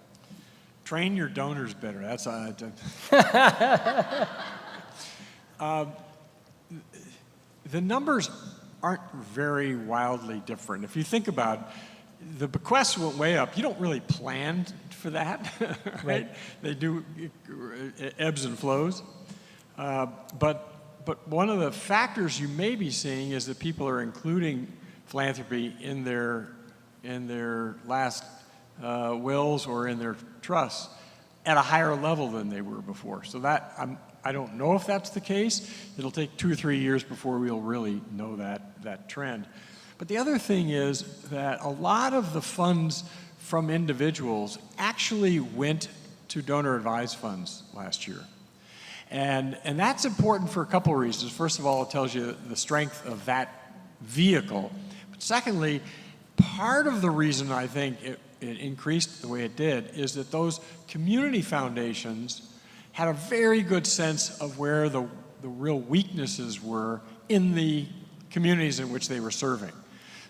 Train your donors better. That's the numbers aren't very wildly different. If you think about it, the bequests went way up. You don't really plan for that, right? They do ebbs and flows. But one of the factors you may be seeing is that people are including philanthropy in their last wills or in their trusts at a higher level than they were before. So that I don't know if that's the case. It'll take 2 or 3 years before we'll really know that trend. But the other thing is that a lot of the funds from individuals actually went to donor-advised funds last year. And that's important for a couple of reasons. First of all, it tells you the strength of that vehicle. But secondly, part of the reason I think it increased the way it did is that those community foundations had a very good sense of where the real weaknesses were in the communities in which they were serving.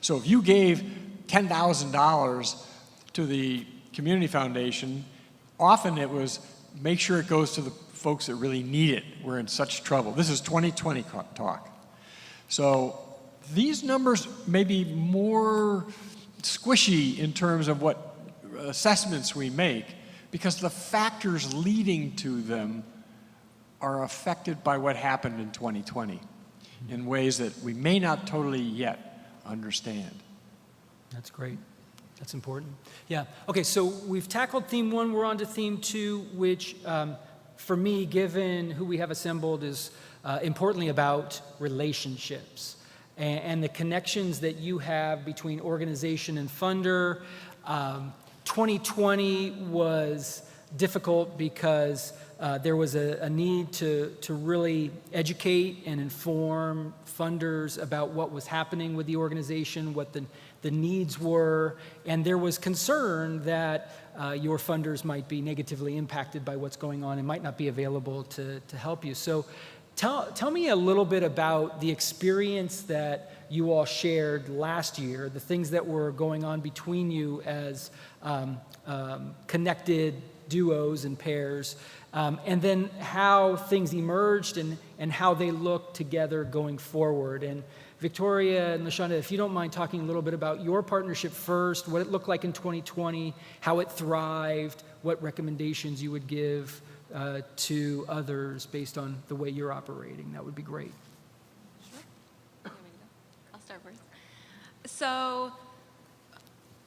So if you gave $10,000 to the community foundation, often it was make sure it goes to the folks that really need it. We're in such trouble. This is 2020 talk. So these numbers may be more squishy in terms of what assessments we make, because the factors leading to them are affected by what happened in 2020 in ways that we may not totally yet understand. That's great. That's important. Yeah. Okay, so we've tackled theme 1. We're on to theme 2, which for me, given who we have assembled, is importantly about relationships and the connections that you have between organization and funder. 2020 was difficult because there was a need to really educate and inform funders about what was happening with the organization, what the needs were, and there was concern that your funders might be negatively impacted by what's going on and might not be available to help you. So tell me a little bit about the experience that you all shared last year, the things that were going on between you as connected duos and pairs, and then how things emerged and how they look together going forward. And Victoria and LaShonda, if you don't mind talking a little bit about your partnership first, what it looked like in 2020, how it thrived, what recommendations you would give to others based on the way you're operating, that would be great. Sure. I'll start first. So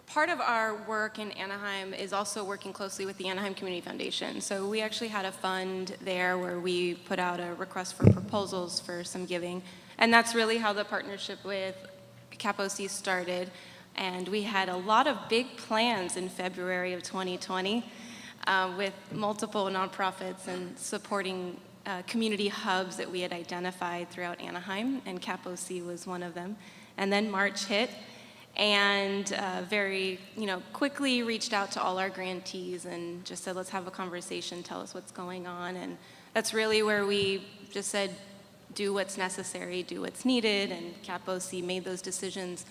part of our work in Anaheim is also working closely with the Anaheim Community Foundation. So we actually had a fund there where we put out a request for proposals for some giving. And that's really how the partnership with CAPOC started. And we had a lot of big plans in February of 2020 with multiple nonprofits and supporting community hubs that we had identified throughout Anaheim, and CAPOC was one of them. And then March hit, and very quickly reached out to all our grantees and just said, let's have a conversation, tell us what's going on. And that's really where we just said, do what's necessary, do what's needed, and CAPOC made those decisions.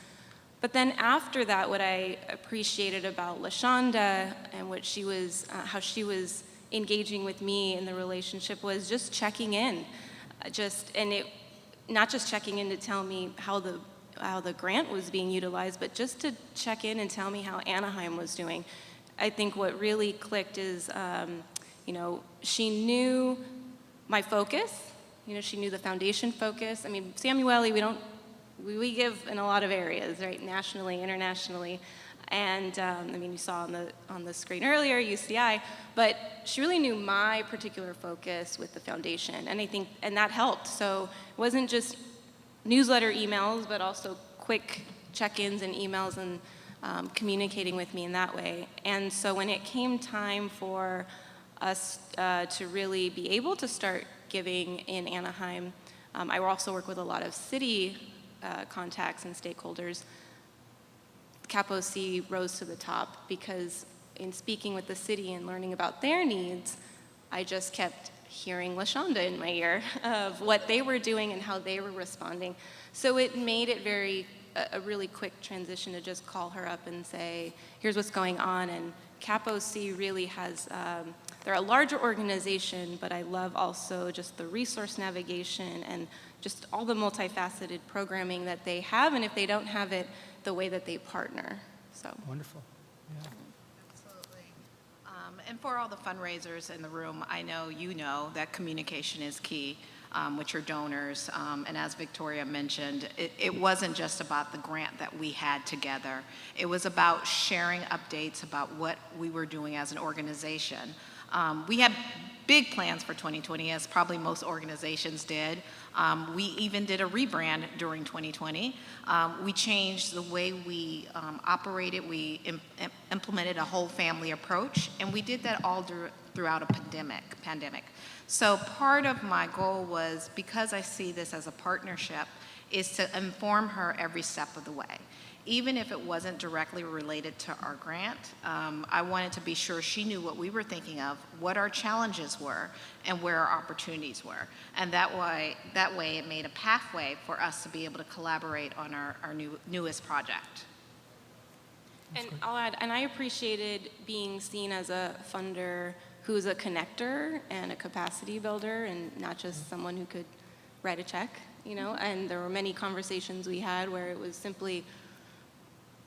But then after that, what I appreciated about LaShonda and what she was, how she was engaging with me in the relationship was just checking in, not just checking in to tell me how the grant was being utilized, but just to check in and tell me how Anaheim was doing. I think what really clicked is, she knew my focus. She knew the foundation focus. I mean, Samueli, we give in a lot of areas, right? Nationally, internationally. And you saw on the screen earlier, UCI, but she really knew my particular focus with the foundation. And that helped. So it wasn't just newsletter emails, but also quick check-ins and emails and communicating with me in that way. And so when it came time for us to really be able to start giving in Anaheim, I also work with a lot of city contacts and stakeholders. CAPOC rose to the top because in speaking with the city and learning about their needs, I just kept hearing LaShonda in my ear of what they were doing and how they were responding. So it made it a really quick transition to just call her up and say, here's what's going on. And CAPOC really has, they're a larger organization, but I love also just the resource navigation and just all the multifaceted programming that they have, and if they don't have it, the way that they partner. So wonderful. Yeah. Absolutely. And for all the fundraisers in the room, I know you know that communication is key with your donors. And as Victoria mentioned, it wasn't just about the grant that we had together. It was about sharing updates about what we were doing as an organization. We had big plans for 2020, as probably most organizations did. We even did a rebrand during 2020. We changed the way we operated. We implemented a whole family approach, and we did that all throughout a pandemic. So part of my goal was, because I see this as a partnership, is to inform her every step of the way. Even if it wasn't directly related to our grant, I wanted to be sure she knew what we were thinking of, what our challenges were, and where our opportunities were. And that way it made a pathway for us to be able to collaborate on our newest project. And I'll add, and I appreciated being seen as a funder who's a connector and a capacity builder and not just someone who could write a check, and there were many conversations we had where it was simply,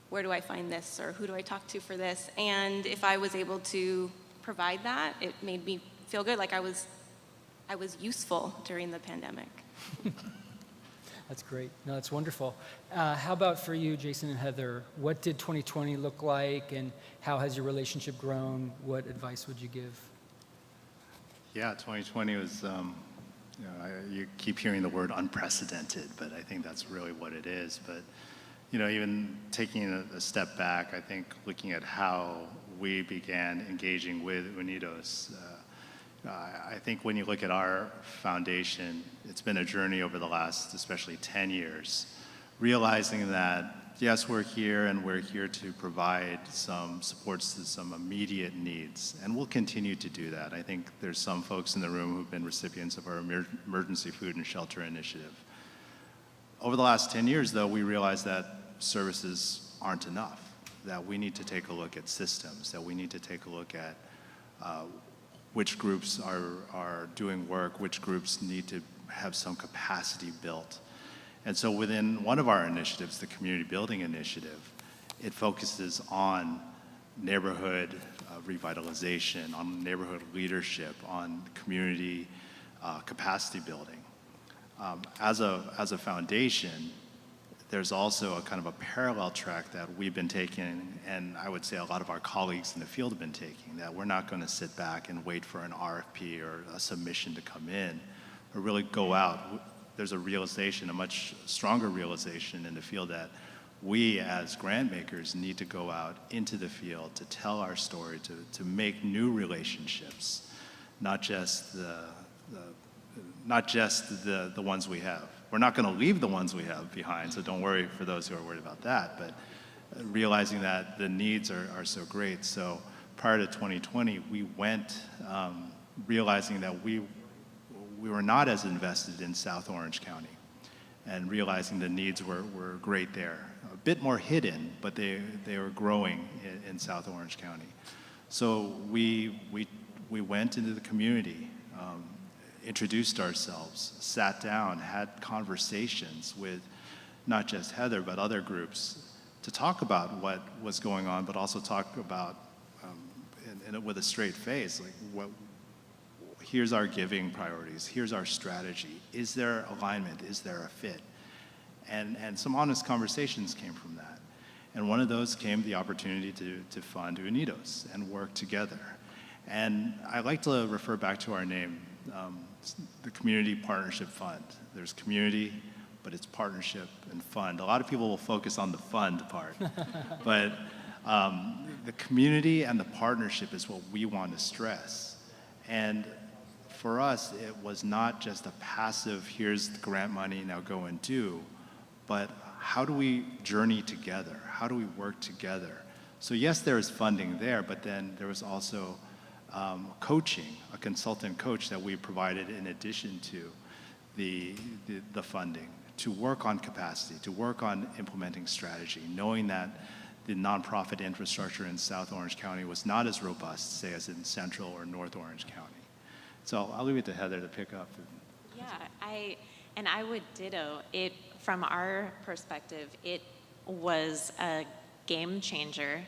where do I find this, or who do I talk to for this? And if I was able to provide that, it made me feel good, like I was useful during the pandemic. That's great. No, that's wonderful. How about for you, Jason and Heather? What did 2020 look like, and how has your relationship grown? What advice would you give? Yeah, 2020 was, you keep hearing the word unprecedented, but I think that's really what it is. But, even taking a step back, I think looking at how we began engaging with Unidos, I think when you look at our foundation, it's been a journey over the last, especially 10 years, realizing that, yes, we're here and we're here to provide some supports to some immediate needs, and we'll continue to do that. I think there's some folks in the room who've been recipients of our emergency food and shelter initiative. Over the last 10 years, though, we realized that services aren't enough, that we need to take a look at systems, that we need to take a look at which groups are doing work, which groups need to have some capacity built. And so within one of our initiatives, the Community Building Initiative, it focuses on neighborhood revitalization, on neighborhood leadership, on community capacity building. As a foundation, there's also a kind of a parallel track that we've been taking, and I would say a lot of our colleagues in the field have been taking, that we're not going to sit back and wait for an RFP or a submission to come in, but really go out. There's a realization, a much stronger realization in the field that we as grant makers need to go out into the field to tell our story, to make new relationships, not just the ones we have. We're not going to leave the ones we have behind, so don't worry for those who are worried about that, but realizing that the needs are so great. So prior to 2020, we went realizing that we were not as invested in South Orange County, and realizing the needs were great there. A bit more hidden, but they were growing in South Orange County. So we went into the community, introduced ourselves, sat down, had conversations with not just Heather, but other groups to talk about what was going on, but also talk about, and with a straight face, like here's our giving priorities, here's our strategy, is there alignment, is there a fit? And some honest conversations came from that. And one of those came the opportunity to fund Unidos and work together. And I like to refer back to our name, the Community Partnership Fund. There's community, but it's partnership and fund. A lot of people will focus on the fund part, but the community and the partnership is what we want to stress. And for us, it was not just a passive, here's the grant money, now go and do, but how do we journey together? How do we work together? So yes, there is funding there, but then there was also coaching, a consultant coach that we provided in addition to the funding, to work on capacity, to work on implementing strategy, knowing that the nonprofit infrastructure in South Orange County was not as robust, say, as in Central or North Orange County. So I'll leave it to Heather to pick up. Yeah, I would ditto it. From our perspective, it was a game changer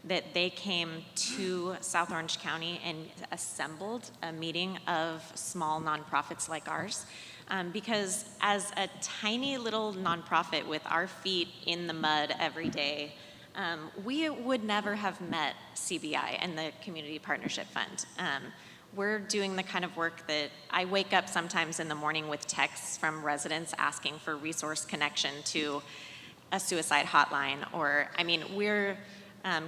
that they came to South Orange County and assembled a meeting of small nonprofits like ours. Because as a tiny little nonprofit with our feet in the mud every day, we would never have met CBI and the Community Partnership Fund. We're doing the kind of work that I wake up sometimes in the morning with texts from residents asking for resource connection to a suicide hotline, or, I mean, we're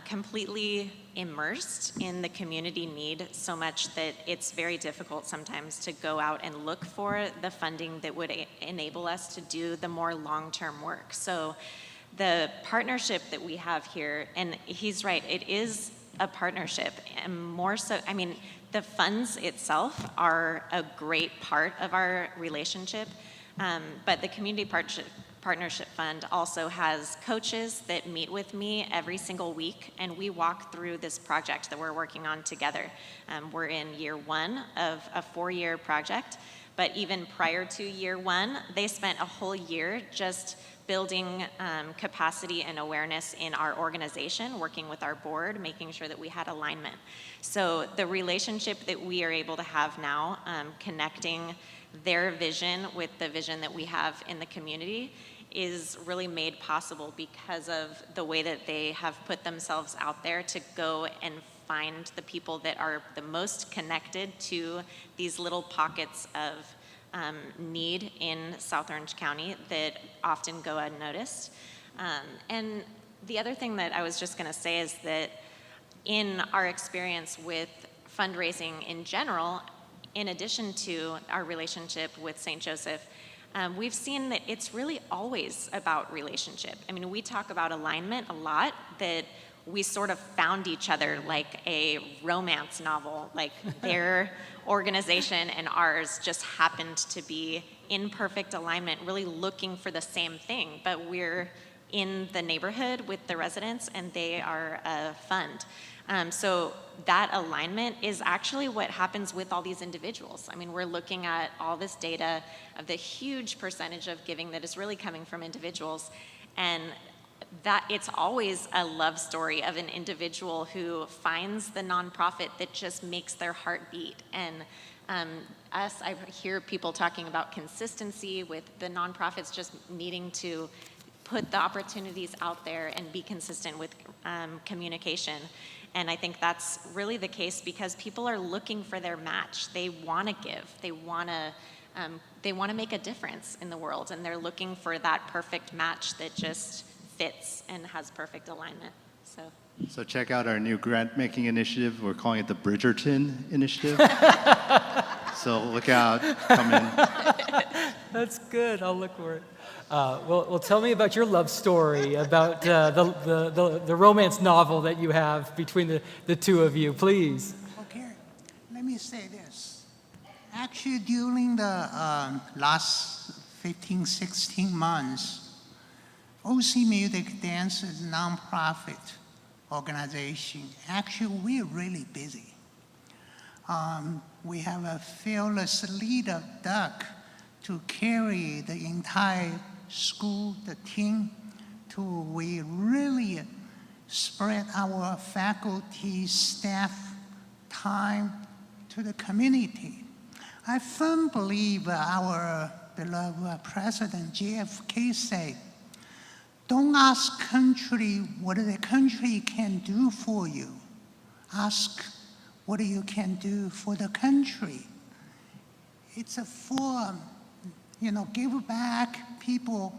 completely immersed in the community need so much that it's very difficult sometimes to go out and look for the funding that would enable us to do the more long-term work. So the partnership that we have here, and he's right, it is a partnership, and more so, I mean, the funds itself are a great part of our relationship, but the Community Partnership Fund also has coaches that meet with me every single week, and we walk through this project that we're working on together. We're in year one of a 4-year project, but even prior to year one, they spent a whole year just building capacity and awareness in our organization, working with our board, making sure that we had alignment. So the relationship that we are able to have now, connecting their vision with the vision that we have in the community, is really made possible because of the way that they have put themselves out there to go and find the people that are the most connected to these little pockets of need in South Orange County that often go unnoticed. And the other thing that I was just going to say is that in our experience with fundraising in general, in addition to our relationship with St. Joseph, we've seen that it's really always about relationship. I mean, we talk about alignment a lot, that we sort of found each other like a romance novel, like their organization and ours just happened to be in perfect alignment, really looking for the same thing, but we're in the neighborhood with the residents and they are a fund. So that alignment is actually what happens with all these individuals. I mean, we're looking at all this data of the huge percentage of giving that is really coming from individuals, and that it's always a love story of an individual who finds the nonprofit that just makes their heart beat. And I hear people talking about consistency with the nonprofits just needing to put the opportunities out there and be consistent with communication. And I think that's really the case because people are looking for their match. They want to give. They want to make a difference in the world, and they're looking for that perfect match that just fits and has perfect alignment. So check out our new grant-making initiative. We're calling it the Bridgerton Initiative. So look out, come in. That's good. I'll look for it. Well, tell me about your love story, about the romance novel that you have between the two of you, please. Okay, let me say this. Actually, during the last 15, 16 months, OC Music Dance is a nonprofit organization. Actually, we're really busy. We have a fearless leader, Doug, to carry the entire school, the team, we really spread our faculty, staff, time to the community. I firmly believe our beloved President JFK said, don't ask country what the country can do for you. Ask what you can do for the country. It's a form, give back, people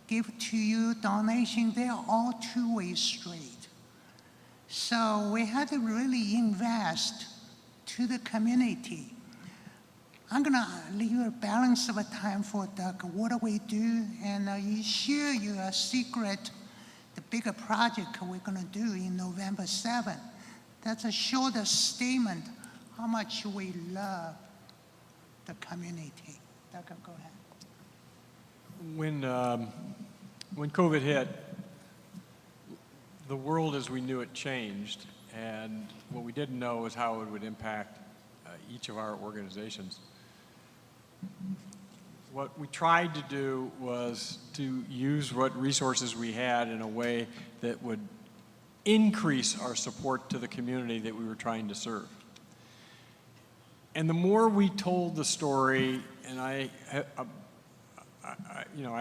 give to you, donation, they're all two-way street. So we had to really invest to the community. I'm gonna leave a balance of a time for Doug. What do we do? And you share your secret, the bigger project we're gonna do in November 7th. That's a shorter statement, how much we love the community. Doug, go ahead. When COVID hit, the world as we knew it changed, and what we didn't know was how it would impact each of our organizations. What we tried to do was to use what resources we had in a way that would increase our support to the community that we were trying to serve. And the more we told the story, and I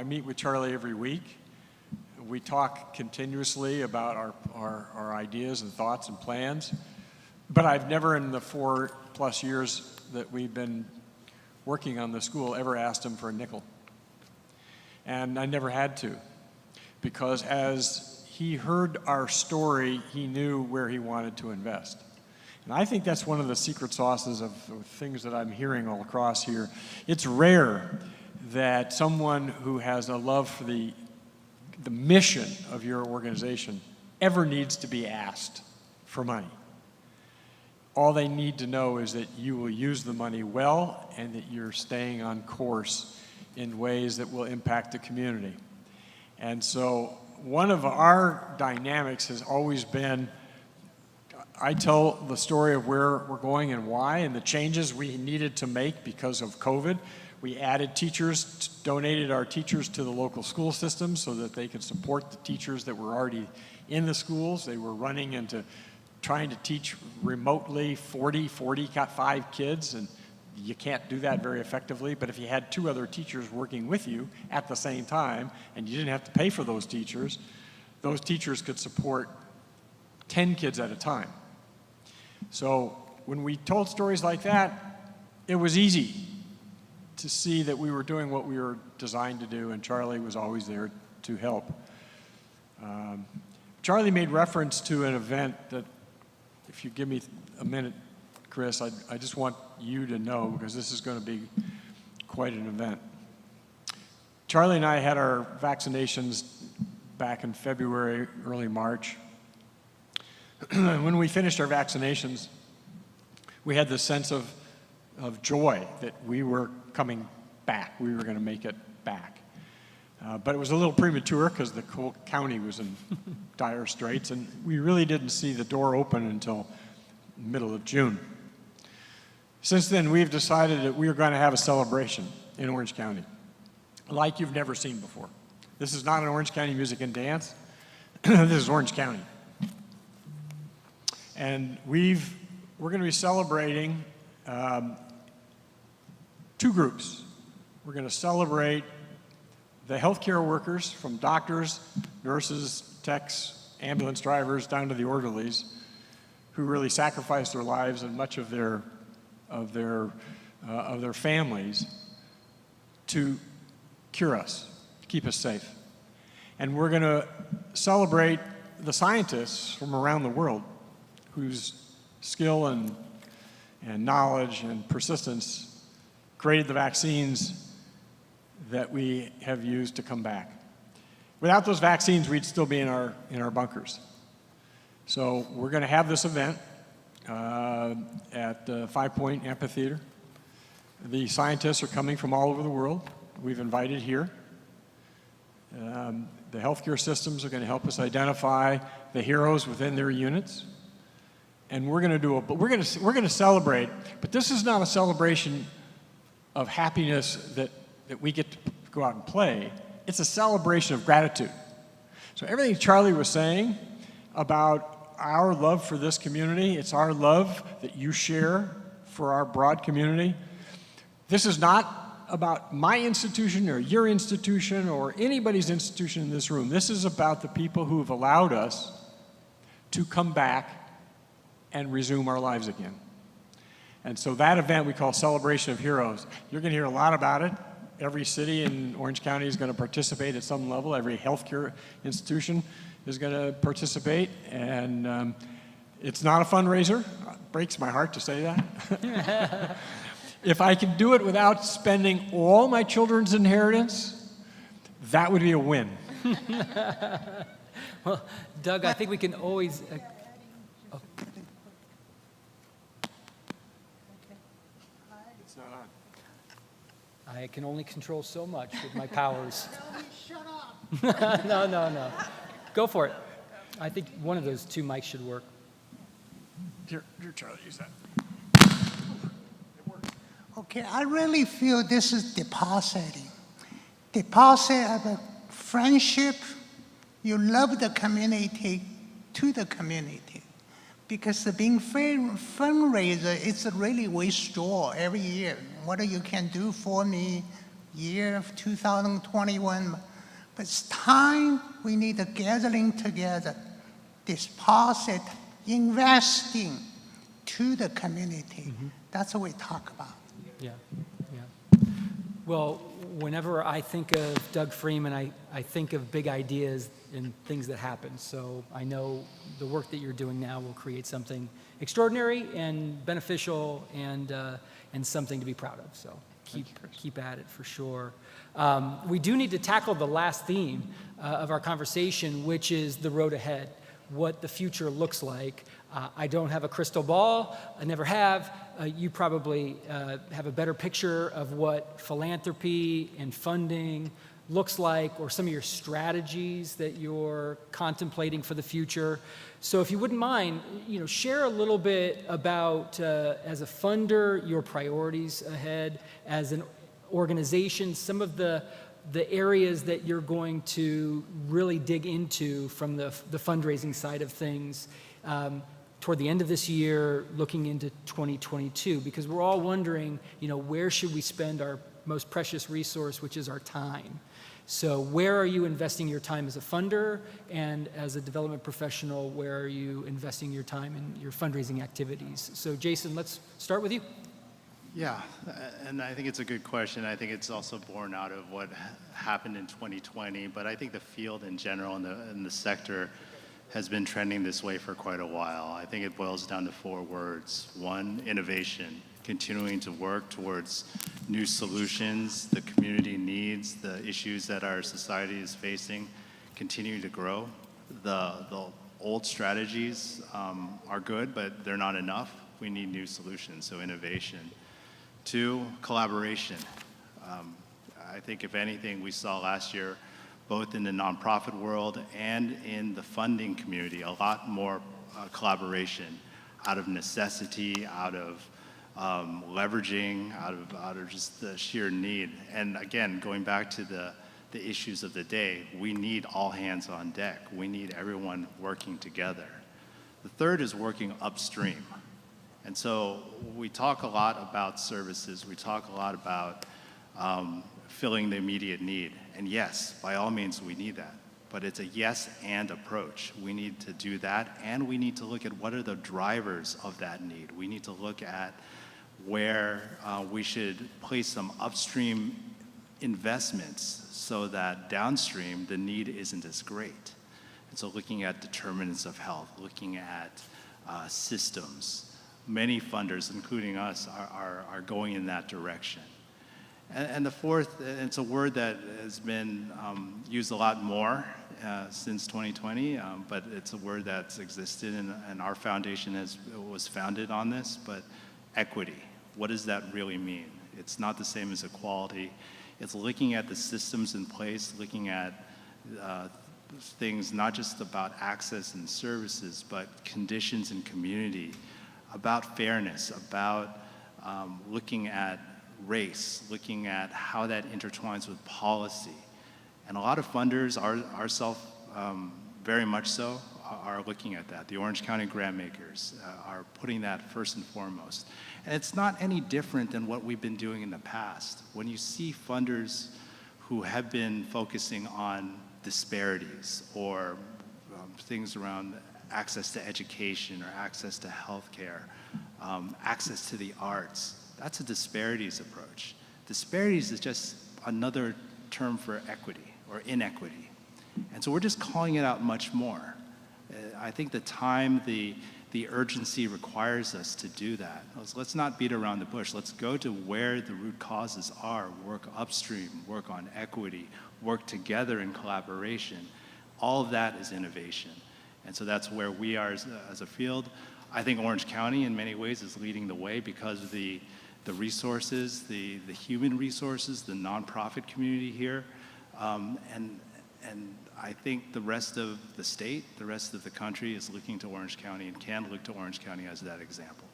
meet with Charlie every week. We talk continuously about our ideas and thoughts and plans. But I've never in the 4+ years that we've been working on the school ever asked him for a nickel. And I never had to, because as he heard our story, he knew where he wanted to invest. And I think that's one of the secret sauces of things that I'm hearing all across here. It's rare that someone who has a love for the mission of your organization ever needs to be asked for money. All they need to know is that you will use the money well and that you're staying on course in ways that will impact the community. And so one of our dynamics has always been, I tell the story of where we're going and why and the changes we needed to make because of COVID. We added teachers, donated our teachers to the local school system so that they could support the teachers that were already in the schools. They were running into trying to teach remotely 45 kids, and you can't do that very effectively. But if you had 2 other teachers working with you at the same time, and you didn't have to pay for those teachers could support 10 kids at a time. So when we told stories like that, it was easy to see that we were doing what we were designed to do, and Charlie was always there to help. Charlie made reference to an event that, if you give me a minute, Chris, I just want you to know, because this is going to be quite an event. Charlie and I had our vaccinations back in February, early March. When we finished our vaccinations, we had this sense of joy that we were coming back. We were going to make it back. But it was a little premature because the whole county was in dire straits, and we really didn't see the door open until middle of June. Since then, we've decided that we are going to have a celebration in Orange County like you've never seen before. This is not an Orange County Music and Dance. This is Orange County. And we're going to be celebrating two groups. We're going to celebrate the healthcare workers, from doctors, nurses, techs, ambulance drivers, down to the orderlies, who really sacrificed their lives and much of their families to cure us, to keep us safe. And we're going to celebrate the scientists from around the world whose skill and knowledge and persistence created the vaccines that we have used to come back. Without those vaccines, we'd still be in our bunkers. So we're going to have this event at 5 Point Amphitheater. The scientists are coming from all over the world. We've invited here. The healthcare systems are going to help us identify the heroes within their units, and we're going to celebrate. But this is not a celebration of happiness that we get to go out and play. It's a celebration of gratitude. So everything Charlie was saying about our love for this community, it's our love that you share for our broad community. This is not about my institution or your institution or anybody's institution in this room. This is about the people who have allowed us to come back and resume our lives again. And so that event we call Celebration of Heroes. You're going to hear a lot about it. Every city in Orange County is going to participate at some level. Every healthcare institution is going to participate. And it's not a fundraiser. It breaks my heart to say that. If I could do it without spending all my children's inheritance, that would be a win. Well, Doug, I think we can always... I can only control so much with my powers. Shut up. No. Go for it. I think one of those two mics should work. Here, Charlie, use that. Okay, I really feel this is depositing. Deposit of a friendship. You love the community to the community. Because the being fundraiser, it's really we straw every year. What you can do for me, year of 2021. But it's time we need a gathering together, deposit, investing to the community. Mm-hmm. That's what we talk about. Yeah. Well, whenever I think of Doug Freeman, I think of big ideas and things that happen. So I know the work that you're doing now will create something extraordinary and beneficial and something to be proud of. So keep at it for sure. We do need to tackle the last theme of our conversation, which is the road ahead, what the future looks like. I don't have a crystal ball. I never have. You probably have a better picture of what philanthropy and funding looks like, or some of your strategies that you're contemplating for the future. So if you wouldn't mind, share a little bit about, as a funder, your priorities ahead, as an organization, some of the areas that you're going to really dig into from the fundraising side of things toward the end of this year, looking into 2022, because we're all wondering, where should we spend our most precious resource, which is our time. So where are you investing your time as a funder, and as a development professional, where are you investing your time in your fundraising activities? So Jason, let's start with you. Yeah, and I think it's a good question. I think it's also born out of what happened in 2020, but I think the field in general and the sector has been trending this way for quite a while. I think it boils down to 4 words. 1, innovation, continuing to work towards new solutions, the community needs, the issues that our society is facing, continue to grow. The old strategies are good, but they're not enough. We need new solutions, so innovation. 2, collaboration. I think if anything, we saw last year, both in the nonprofit world and in the funding community, a lot more collaboration out of necessity, out of leveraging, out of just the sheer need. And again, going back to the issues of the day, we need all hands on deck. We need everyone working together. The third is working upstream. And so we talk a lot about services, we talk a lot about filling the immediate need. And yes, by all means, we need that. But it's a yes and approach. We need to do that, and we need to look at what are the drivers of that need. We need to look at where we should place some upstream investments so that downstream the need isn't as great. And so looking at determinants of health, looking at systems, many funders, including us, are going in that direction. And the fourth, it's a word that has been used a lot more since 2020, but it's a word that's existed, and our foundation was founded on this, but equity. What does that really mean? It's not the same as equality. It's looking at the systems in place, looking at things not just about access and services, but conditions and community, about fairness, about looking at race, looking at how that intertwines with policy. And a lot of funders, ourselves very much so, are looking at that. The Orange County grant makers are putting that first and foremost. And it's not any different than what we've been doing in the past. When you see funders who have been focusing on disparities or things around access to education or access to healthcare, access to the arts, that's a disparities approach. Disparities is just another term for equity or inequity. And so we're just calling it out much more. I think the time, the urgency requires us to do that. Let's not beat around the bush. Let's go to where the root causes are, work upstream, work on equity, work together in collaboration. All of that is innovation. And so that's where we are as a field. I think Orange County in many ways is leading the way because of the resources, the human resources, the nonprofit community here. And I think the rest of the state, the rest of the country is looking to Orange County and can look to Orange County as that example.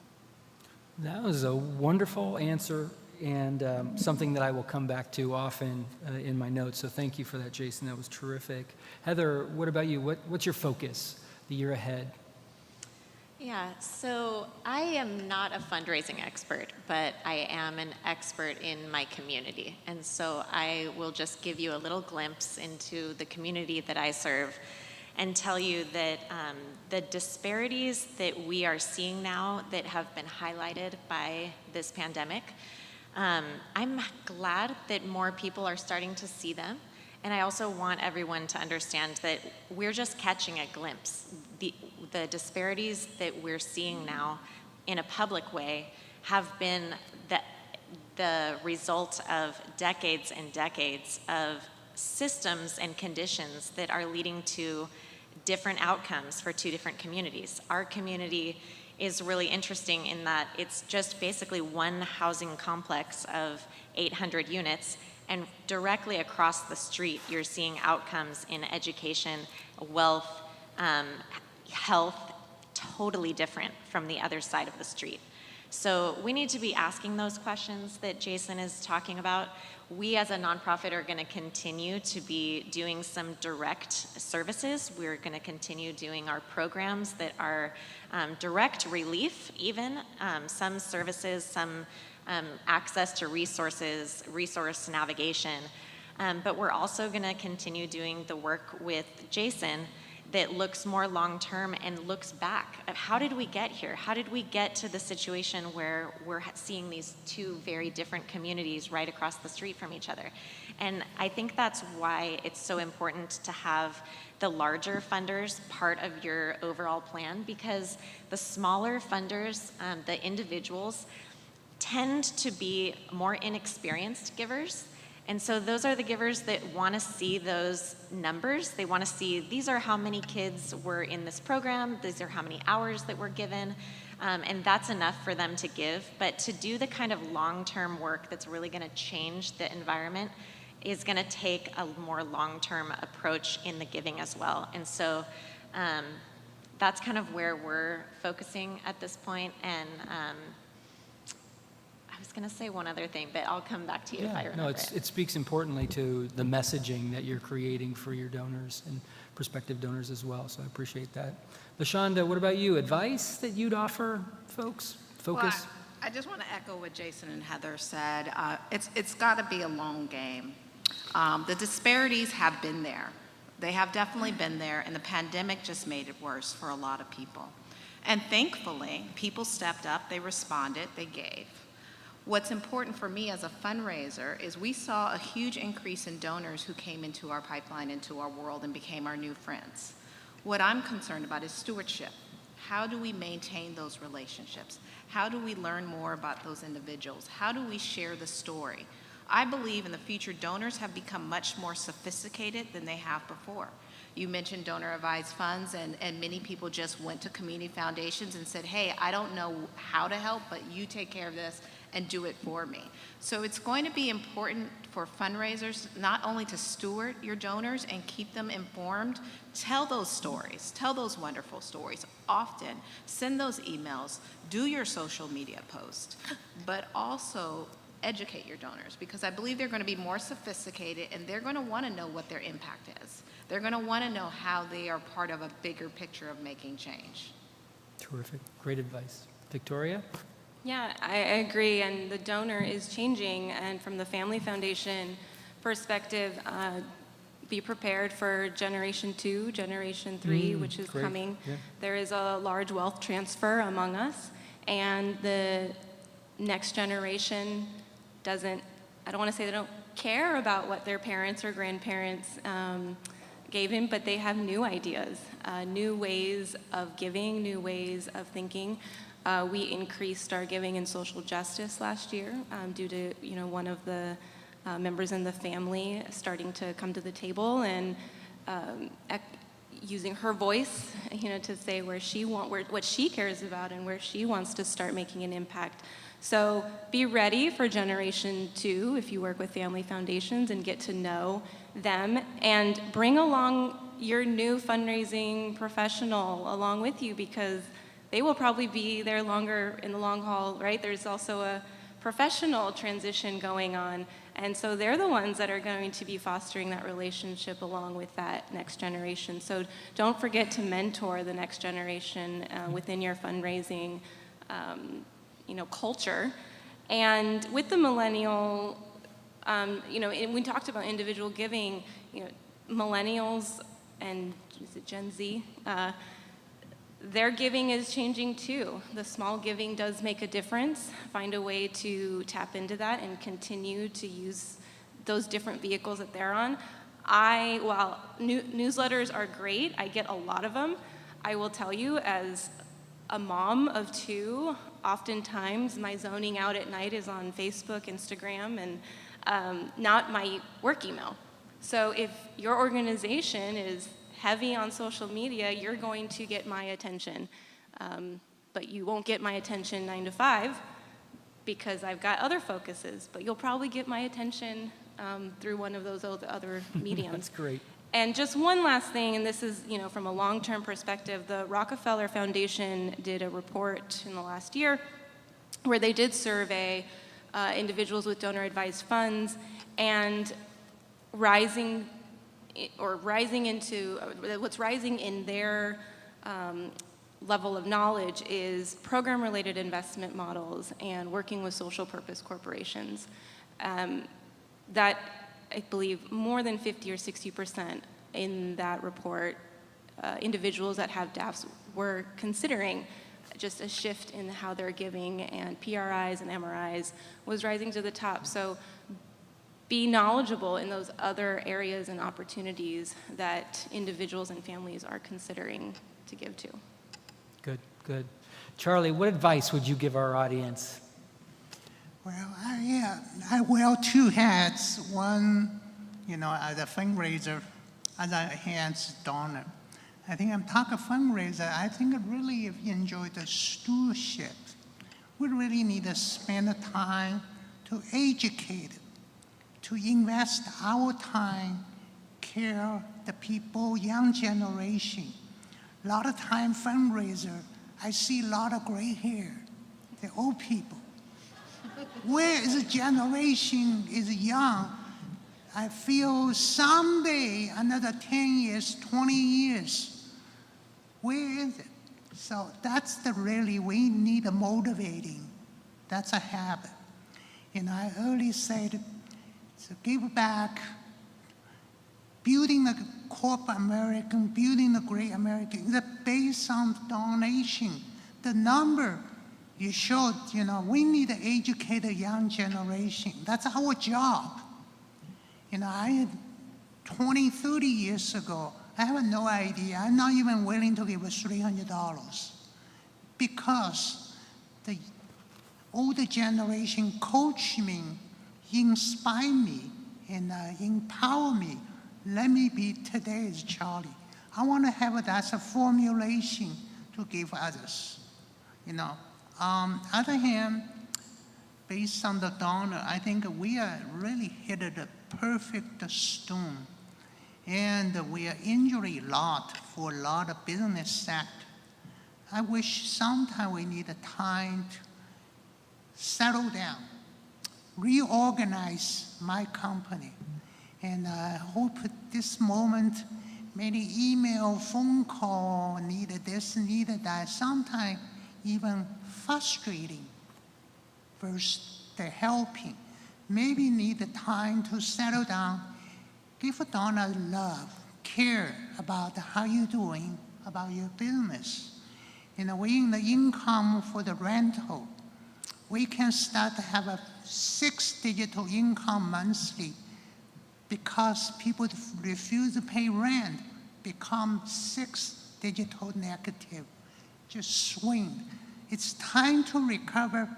That was a wonderful answer and something that I will come back to often in my notes. So thank you for that, Jason. That was terrific. Heather, what about you? What's your focus the year ahead? Yeah, so I am not a fundraising expert, but I am an expert in my community. And so I will just give you a little glimpse into the community that I serve and tell you that the disparities that we are seeing now that have been highlighted by this pandemic, I'm glad that more people are starting to see them. And I also want everyone to understand that we're just catching a glimpse. The disparities that we're seeing now in a public way have been the result of decades and decades of systems and conditions that are leading to different outcomes for two different communities. Our community is really interesting in that it's just basically one housing complex of 800 units, and directly across the street, you're seeing outcomes in education, wealth, health, totally different from the other side of the street. So we need to be asking those questions that Jason is talking about. We as a nonprofit are going to continue to be doing some direct services. We're going to continue doing our programs that are direct relief even, some services, some access to resources, resource navigation. But we're also going to continue doing the work with Jason that looks more long-term and looks back at how did we get here? How did we get to the situation where we're seeing these two very different communities right across the street from each other? And I think that's why it's so important to have the larger funders part of your overall plan, because the smaller funders, the individuals, tend to be more inexperienced givers. And so those are the givers that want to see those numbers. They want to see these are how many kids were in this program, these are how many hours that were given. And that's enough for them to give. But to do the kind of long-term work that's really going to change the environment is going to take a more long-term approach in the giving as well. And so that's kind of where we're focusing at this point. And I was going to say one other thing, but I'll come back to you if I remember no, it speaks importantly to the messaging that you're creating for your donors and prospective donors as well, so I appreciate that. LaShonda, what about you? Advice that you'd offer folks? Focus? Well, I just want to echo what Jason and Heather said. It's got to be a long game. The disparities have been there. They have definitely been there, and the pandemic just made it worse for a lot of people. And thankfully, people stepped up, they responded, they gave. What's important for me as a fundraiser is we saw a huge increase in donors who came into our pipeline, into our world, and became our new friends. What I'm concerned about is stewardship. How do we maintain those relationships? How do we learn more about those individuals? How do we share the story? I believe in the future, donors have become much more sophisticated than they have before. You mentioned donor advised funds, and many people just went to community foundations and said, hey, I don't know how to help, but you take care of this and do it for me. So it's going to be important for fundraisers not only to steward your donors and keep them informed, tell those stories, tell those wonderful stories often, send those emails, do your social media posts, but also educate your donors, because I believe they're going to be more sophisticated and they're going to want to know what their impact is. They're going to want to know how they are part of a bigger picture of making change. Terrific. Great advice. Victoria? Yeah, I agree, and the donor is changing, and from the Family Foundation perspective, be prepared for Generation 2, Generation 3, which is great. coming. Yeah. There is a large wealth transfer among us, and the next generation doesn't, I don't want to say they don't care about what their parents or grandparents gave in, but they have new ideas, new ways of giving, new ways of thinking. We increased our giving in social justice last year due to one of the members in the family starting to come to the table and using her voice, to say what she cares about and where she wants to start making an impact. So be ready for Generation 2 if you work with family foundations and get to know them, and bring along your new fundraising professional along with you, because they will probably be there longer in the long haul, right? There's also a professional transition going on, and so they're the ones that are going to be fostering that relationship along with that next generation. So don't forget to mentor the next generation within your fundraising culture. And with the millennial, and we talked about individual giving, millennials and is it Gen Z, their giving is changing too. The small giving does make a difference. Find a way to tap into that and continue to use those different vehicles that they're on. While newsletters are great, I get a lot of them. I will tell you, as a mom of 2, oftentimes my zoning out at night is on Facebook, Instagram, and not my work email. So if your organization is heavy on social media, you're going to get my attention. But you won't get my attention 9 to 5 because I've got other focuses. But you'll probably get my attention through one of those other mediums. That's great. And just one last thing, and this is, from a long-term perspective, the Rockefeller Foundation did a report in the last year where they did survey individuals with donor-advised funds, and what's rising in their level of knowledge is program-related investment models and working with social purpose corporations. That, I believe, more than 50 or 60% in that report, individuals that have DAFs were considering just a shift in how they're giving, and PRIs and MRIs was rising to the top. So be knowledgeable in those other areas and opportunities that individuals and families are considering to give to. Good, good. Charlie, what advice would you give our audience? Well, I wear 2 hats. One, as a fundraiser, as a hands donor. I think I'm talking fundraiser. I think really if you enjoy the stewardship, we really need to spend the time to educate, to invest our time, care the people, young generation. A lot of time fundraiser, I see a lot of gray hair, the old people. Where is the generation is young? I feel someday, another 10 years, 20 years, where is it? So that's the really, we need a motivating. That's a habit. I early said, to give back, building the corporate American, building the great American, is based on donation. The number you showed, we need to educate the young generation. That's our job. I had 20, 30 years ago, I have no idea. I'm not even willing to give $300 because the older generation coached me, inspired me, and empower me. Let me be today's Charlie. I want to have that's a formulation to give others. Other hand, based on the donor, I think we are really hit the perfect storm. And we are injured a lot for a lot of business sector. I wish sometime we need a time to settle down, reorganize my company. And I hope at this moment, many email, phone call, needed this, needed that, sometimes even frustrating versus the helping. Maybe need the time to settle down, give a donor love, care about how you're doing, about your business. We in the income for the rental, we can start to have a 6-digit income monthly because people refuse to pay rent, become 6-digit negative, just swing. It's time to recover,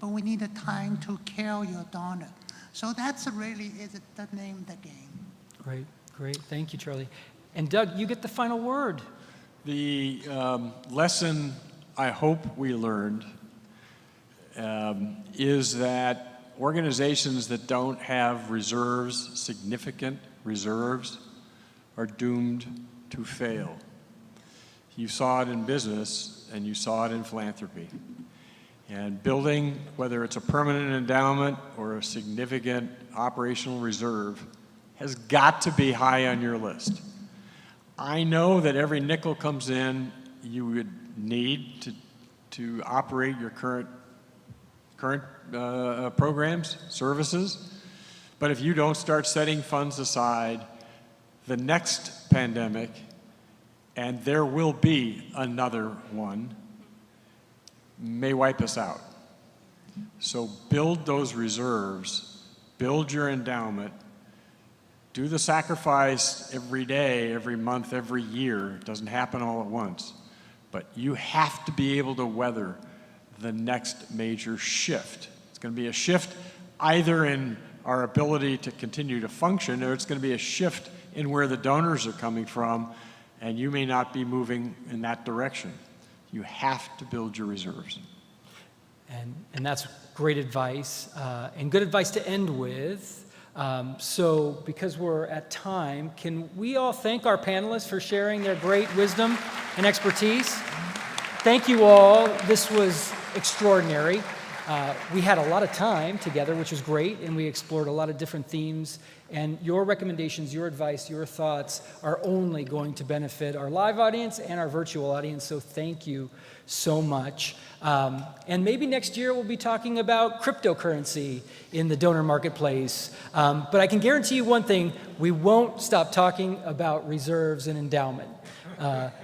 but we need a time to care your donor. So that's really is the name of the game. Great, great. Thank you, Charlie. And Doug, you get the final word. The lesson I hope we learned is that organizations that don't have reserves, significant reserves, are doomed to fail. You saw it in business and you saw it in philanthropy. And building, whether it's a permanent endowment or a significant operational reserve, has got to be high on your list. I know that every nickel comes in you would need to operate your current programs, services, but if you don't start setting funds aside, the next pandemic, and there will be another one, may wipe us out. So build those reserves, build your endowment, do the sacrifice every day, every month, every year. It doesn't happen all at once. But you have to be able to weather the next major shift. It's going to be a shift either in our ability to continue to function, or it's going to be a shift in where the donors are coming from, and you may not be moving in that direction. You have to build your reserves. And that's great advice, and good advice to end with. So because we're at time, can we all thank our panelists for sharing their great wisdom and expertise? Thank you all. This was extraordinary. We had a lot of time together, which was great, and we explored a lot of different themes. And your recommendations, your advice, your thoughts are only going to benefit our live audience and our virtual audience, so thank you so much. And maybe next year we'll be talking about cryptocurrency in the donor marketplace. But I can guarantee you one thing, we won't stop talking about reserves and endowment.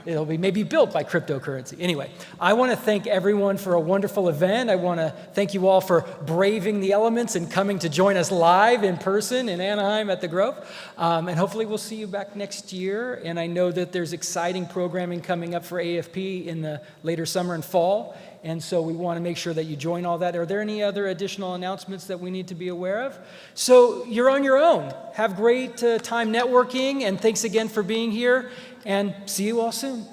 It'll be maybe built by cryptocurrency. Anyway, I want to thank everyone for a wonderful event. I want to thank you all for braving the elements and coming to join us live in person in Anaheim at the Grove. And hopefully we'll see you back next year. And I know that there's exciting programming coming up for AFP in the later summer and fall. And so we want to make sure that you join all that. Are there any other additional announcements that we need to be aware of? So you're on your own. Have great time networking, and thanks again for being here, and see you all soon.